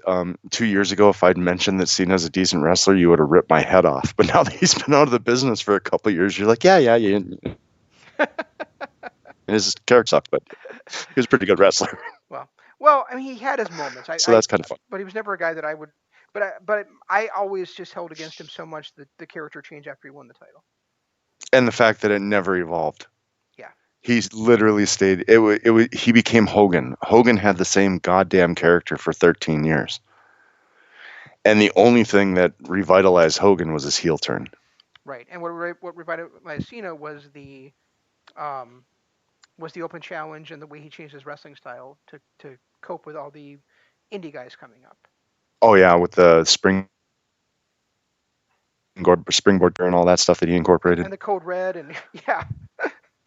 2 years ago, if I'd mentioned that Cena's a decent wrestler, you would have ripped my head off. But now that he's been out of the business for a couple of years, you're like, yeah. His character sucked, but he was a pretty good wrestler. well, well, I mean he had his moments. So that's kind of fun. But he was never a guy that I would. But I always just held against him so much that the character changed after he won the title. And the fact that it never evolved. Yeah. He's literally stayed. He became Hogan. Hogan had the same goddamn character for 13 years. And the only thing that revitalized Hogan was his heel turn. Right. And what revitalized Cena um, was the open challenge and the way he changed his wrestling style to cope with all the indie guys coming up. Oh yeah, with the springboard and all that stuff that he incorporated. And the Code Red and yeah,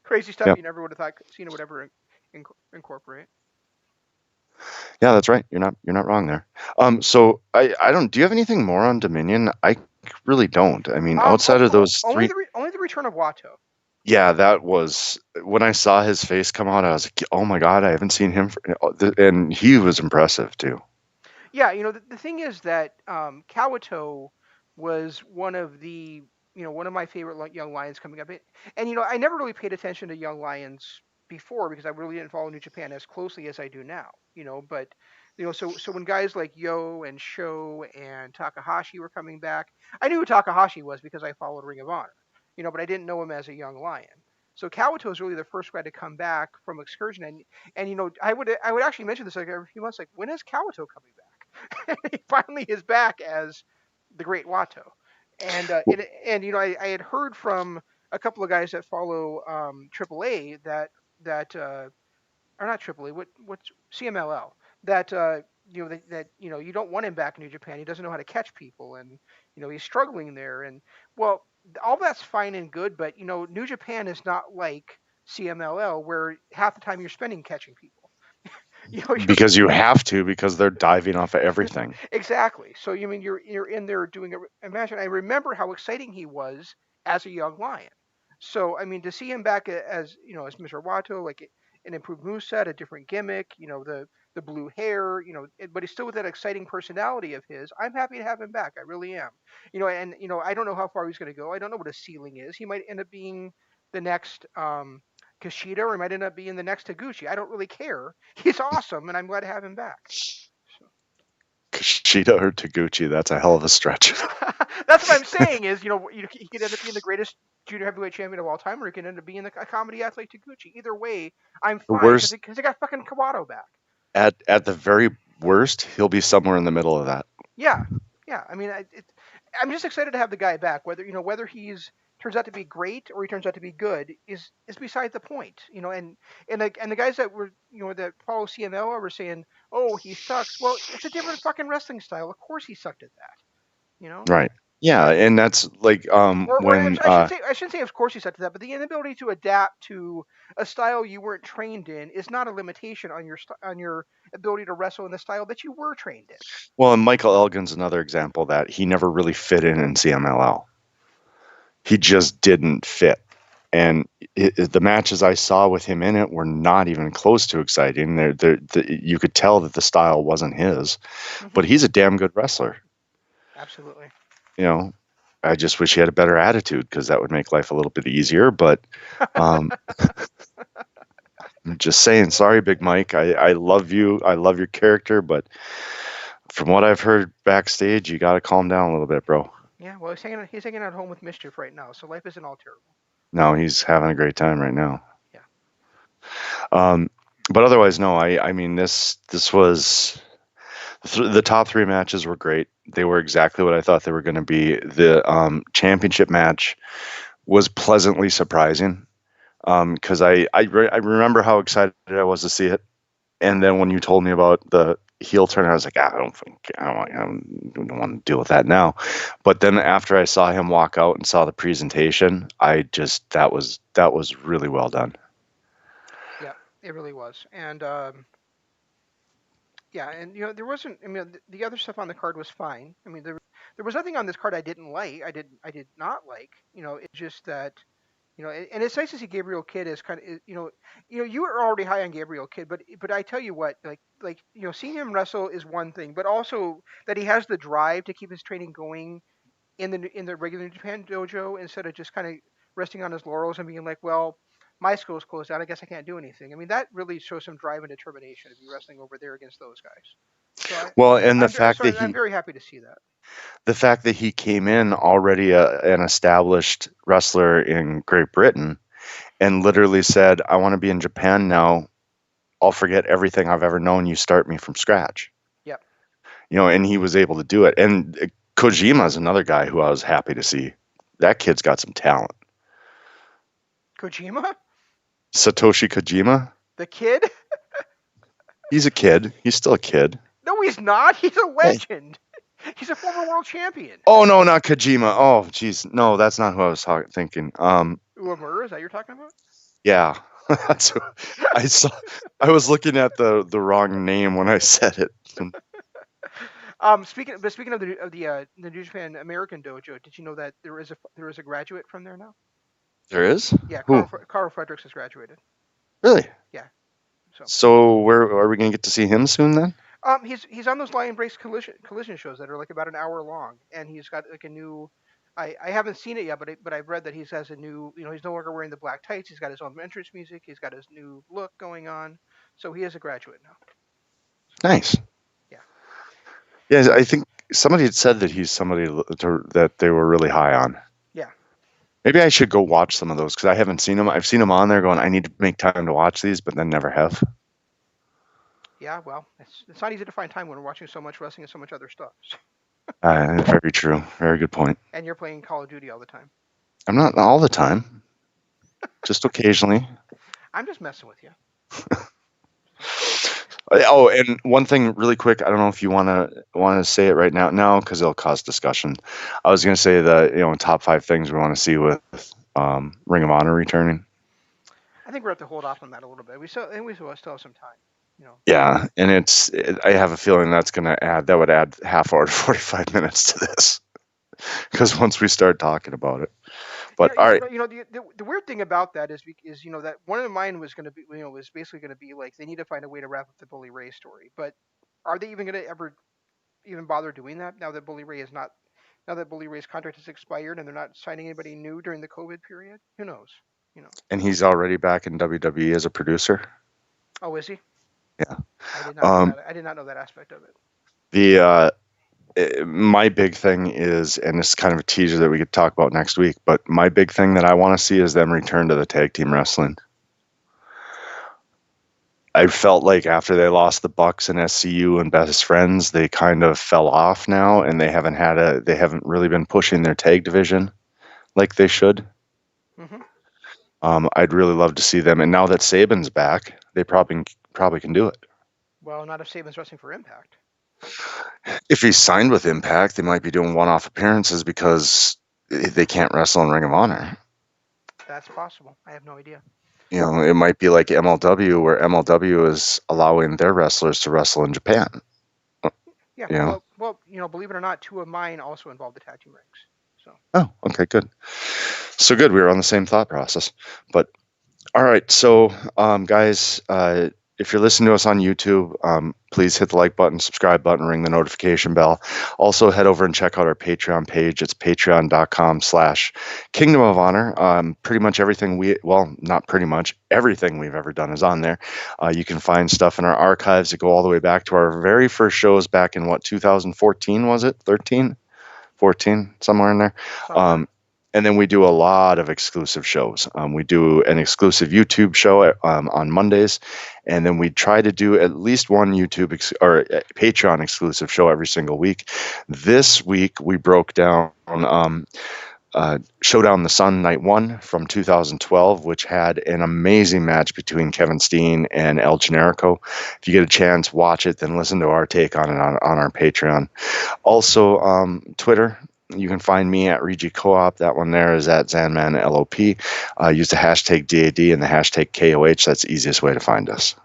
crazy stuff Yeah, you never would have thought Cena would ever incorporate. yeah, that's right. You're not wrong there. So I don't. Do you have anything more on Dominion? I really don't. I mean, outside of those Only 3. the return of Watto. Yeah, that was when I saw his face come out. I was like, oh my god, I haven't seen him, and he was impressive too. Yeah, the thing is that Kawato was one of my favorite young lions coming up. And I never really paid attention to young lions before because I really didn't follow New Japan as closely as I do now. But so when guys like Yo and Sho and Takahashi were coming back, I knew who Takahashi was because I followed Ring of Honor. But I didn't know him as a young lion. So Kawato is really the first guy to come back from excursion, and I would actually mention this like every few months, like when is Kawato coming back? He finally is back as the Great Watto, and I had heard from a couple of guys that follow AAA that or not AAA, what's CMLL, that you don't want him back in New Japan. He doesn't know how to catch people, and he's struggling there. And well, all that's fine and good, but New Japan is not like CMLL where half the time you're spending catching people. You know, Because you have to, because they're diving off of everything. exactly. So you mean you're in there doing a imagine. I remember how exciting he was as a young lion. So I mean, to see him back as as Mr. Watto, like an improved moveset, a different gimmick, the blue hair, but he's still with that exciting personality of his. I'm happy to have him back. I really am. And I don't know how far he's going to go. I don't know what his ceiling is. He might end up being the next Kushida, or he might end up being the next Taguchi. I don't really care. He's awesome, and I'm glad to have him back. So. Kushida or Taguchi, that's a hell of a stretch. That's what I'm saying is, he could end up being the greatest junior heavyweight champion of all time, or he could end up being a comedy athlete Taguchi. Either way, I'm The fine because worst, he got fucking Kawato back. at the very worst, he'll be somewhere in the middle of that. Yeah, yeah. I mean, I'm just excited to have the guy back. Whether he's turns out to be great or he turns out to be good is beside the point. And the guys that were that follow CML were saying, oh, he sucks. Well, it's a different fucking wrestling style. Of course he sucked at that. You know. Right. Yeah, And and that's like or when I shouldn't say of course you said to that, but the inability to adapt to a style you weren't trained in is not a limitation on your ability to wrestle in the style that you were trained in. well, and Michael Elgin's another example that he never really fit in CMLL. He just didn't fit. And the matches I saw with him in it were not even close to exciting. You could tell that the style wasn't his, but Mm-hmm. he's a damn good wrestler. Absolutely. You know, I just wish he had a better attitude because that would make life a little bit easier. But um, I'm just saying, sorry, Big Mike. I love you. I love your character, but from what I've heard backstage, you got to calm down a little bit, bro. Yeah. Well, he's hanging out home with mischief right now, so life isn't all terrible. No, he's having a great time right now. Yeah. Um, but otherwise, no. I mean, this was the top three matches were great. They were exactly what I thought they were going to be. The championship match was pleasantly surprising because I remember how excited I was to see it, and then when you told me about the heel turn, I was like, I don't want to deal with that now. But then after I saw him walk out and saw the presentation, I just that was really well done. Yeah. It really was. And yeah, and there wasn't. I mean, the other stuff on the card was fine. I mean, there was nothing on this card I didn't like. I did not like. It's just that and it's nice to see Gabriel Kidd as kind of you were already high on Gabriel Kidd, but I tell you what, like seeing him wrestle is one thing, but also that he has the drive to keep his training going in the regular New Japan dojo instead of just kind of resting on his laurels and being like, well, my school's closed down. I guess I can't do anything. I mean, that really shows some drive and determination to be wrestling over there against those guys. So Well, and I'm very happy to see that. the fact that he came in already an established wrestler in Great Britain and literally said, "I want to be in Japan now. I'll forget everything I've ever known. You start me from scratch." Yep. And he was able to do it. And Kojima is another guy who I was happy to see. That kid's got some talent. Kojima, Satoshi Kojima, the kid. he's a kid. He's still a kid. No, he's not. He's a Hey. legend. He's a former world champion. Oh no, not Kojima. Oh jeez, no, that's not who I was thinking. Uemura, is that you're talking about? Yeah, that's who I saw. I was looking at the wrong name when I said it. Speaking of the New Japan American Dojo, did you know that there is a graduate from there now? There is? Yeah, Who? Carl Fredericks has graduated. Really? Yeah. So So where are we gonna get to see him soon then? he's on those Lion Breaks collision shows that are like about an hour long, and he's got like a new. I haven't seen it yet, but I've read that he has a new. He's no longer wearing the black tights. He's got his own entrance music. He's got his new look going on. So he is a graduate now. Nice. Yeah. Yeah, I think somebody had said that he's somebody that they were really high on. Yeah. Maybe I should go watch some of those because I haven't seen them. I've seen them on there going, I need to make time to watch these, but then never have. Yeah. Well, it's not easy to find time when we're watching so much wrestling and so much other stuff. Very true. Very good point. And you're playing Call of Duty all the time. I'm not all the time, just occasionally. I'm just messing with you. Oh, and one thing really quick, I don't know if you want to say it right now, no, because it'll cause discussion. I was going to say that top 5 things we want to see with Ring of Honor returning. I think we're have to hold off on that a little bit. We still have some time. Yeah, and I have a feeling that would add half hour to 45 minutes to this because once we start talking about it. But all right, The weird thing about that is that one of mine was going to be was basically going to be like they need to find a way to wrap up the Bully Ray story, but are they even going to ever even bother doing that now that Bully Ray's contract has expired and they're not signing anybody new during the COVID period? Who knows? and he's already back in WWE as a producer. Oh, is he? Yeah. I did not know that. I did not know that aspect of it. The my big thing is, and this is kind of a teaser that we could talk about next week, but my big thing that I want to see is them return to the tag team wrestling. I felt like after they lost the Bucks and SCU and Best Friends, they kind of fell off now, and they haven't really been pushing their tag division like they should. Hmm. I'd really love to see them, and now that Saban's back, they probably can do it. Well, not if Saban's wrestling for Impact. If he's signed with Impact, they might be doing one-off appearances because they can't wrestle in Ring of Honor. That's possible. I have no idea. It might be like MLW, where MLW is allowing their wrestlers to wrestle in Japan. Yeah. Well, believe it or not, two of mine also involve the tag team rings. So. Oh, okay, good. So good. We were on the same thought process. But all right, so guys, if you're listening to us on YouTube, please hit the like button, subscribe button, ring the notification bell. Also, head over and check out our Patreon page. It's patreon.com/Kingdom of Honor. Pretty much everything not pretty much, everything we've ever done is on there. You can find stuff in our archives that go all the way back to our very first shows back in 2014, was it? 13? 14, somewhere in there. And then we do a lot of exclusive shows. We do an exclusive YouTube show on Mondays, and then we try to do at least one or Patreon exclusive show every single week. This week we broke down Showdown the Sun Night 1 from 2012, which had an amazing match between Kevin Steen and El Generico. If you get a chance, watch it, then listen to our take on it on our Patreon. Also, Twitter. You can find me at Regi Co-op. That one there is at ZanmanLOP. Use the hashtag DAD and the hashtag KOH. That's the easiest way to find us.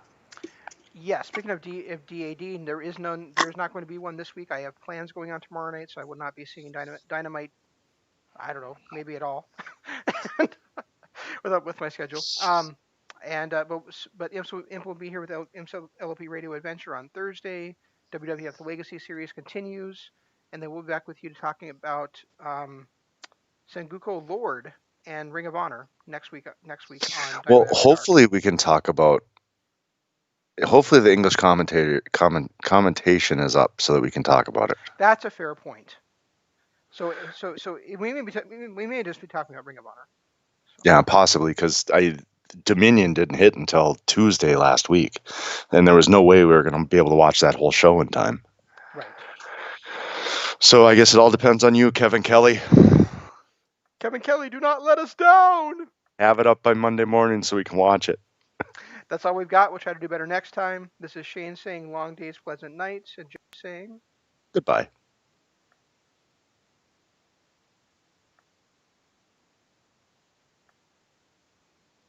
Yeah, speaking of DAD, there's not going to be one this week. I have plans going on tomorrow night, so I will not be seeing Dynamite. I don't know, maybe at all, with my schedule. But Imp will be here with Imp's LOP Radio Adventure on Thursday. WWF The Legacy Series continues, and then we'll be back with you talking about Sengoku Lord and Ring of Honor next week. On. Well, hopefully we can talk about. Hopefully the English commentation is up so that we can talk about it. That's a fair point. So we may just be talking about Ring of Honor. So. Yeah, possibly, because Dominion didn't hit until Tuesday last week, and there was no way we were going to be able to watch that whole show in time. Right. So I guess it all depends on you, Kevin Kelly. Kevin Kelly, do not let us down. Have it up by Monday morning so we can watch it. That's all we've got. We'll try to do better next time. This is Shane saying long days, pleasant nights, and Joe saying goodbye.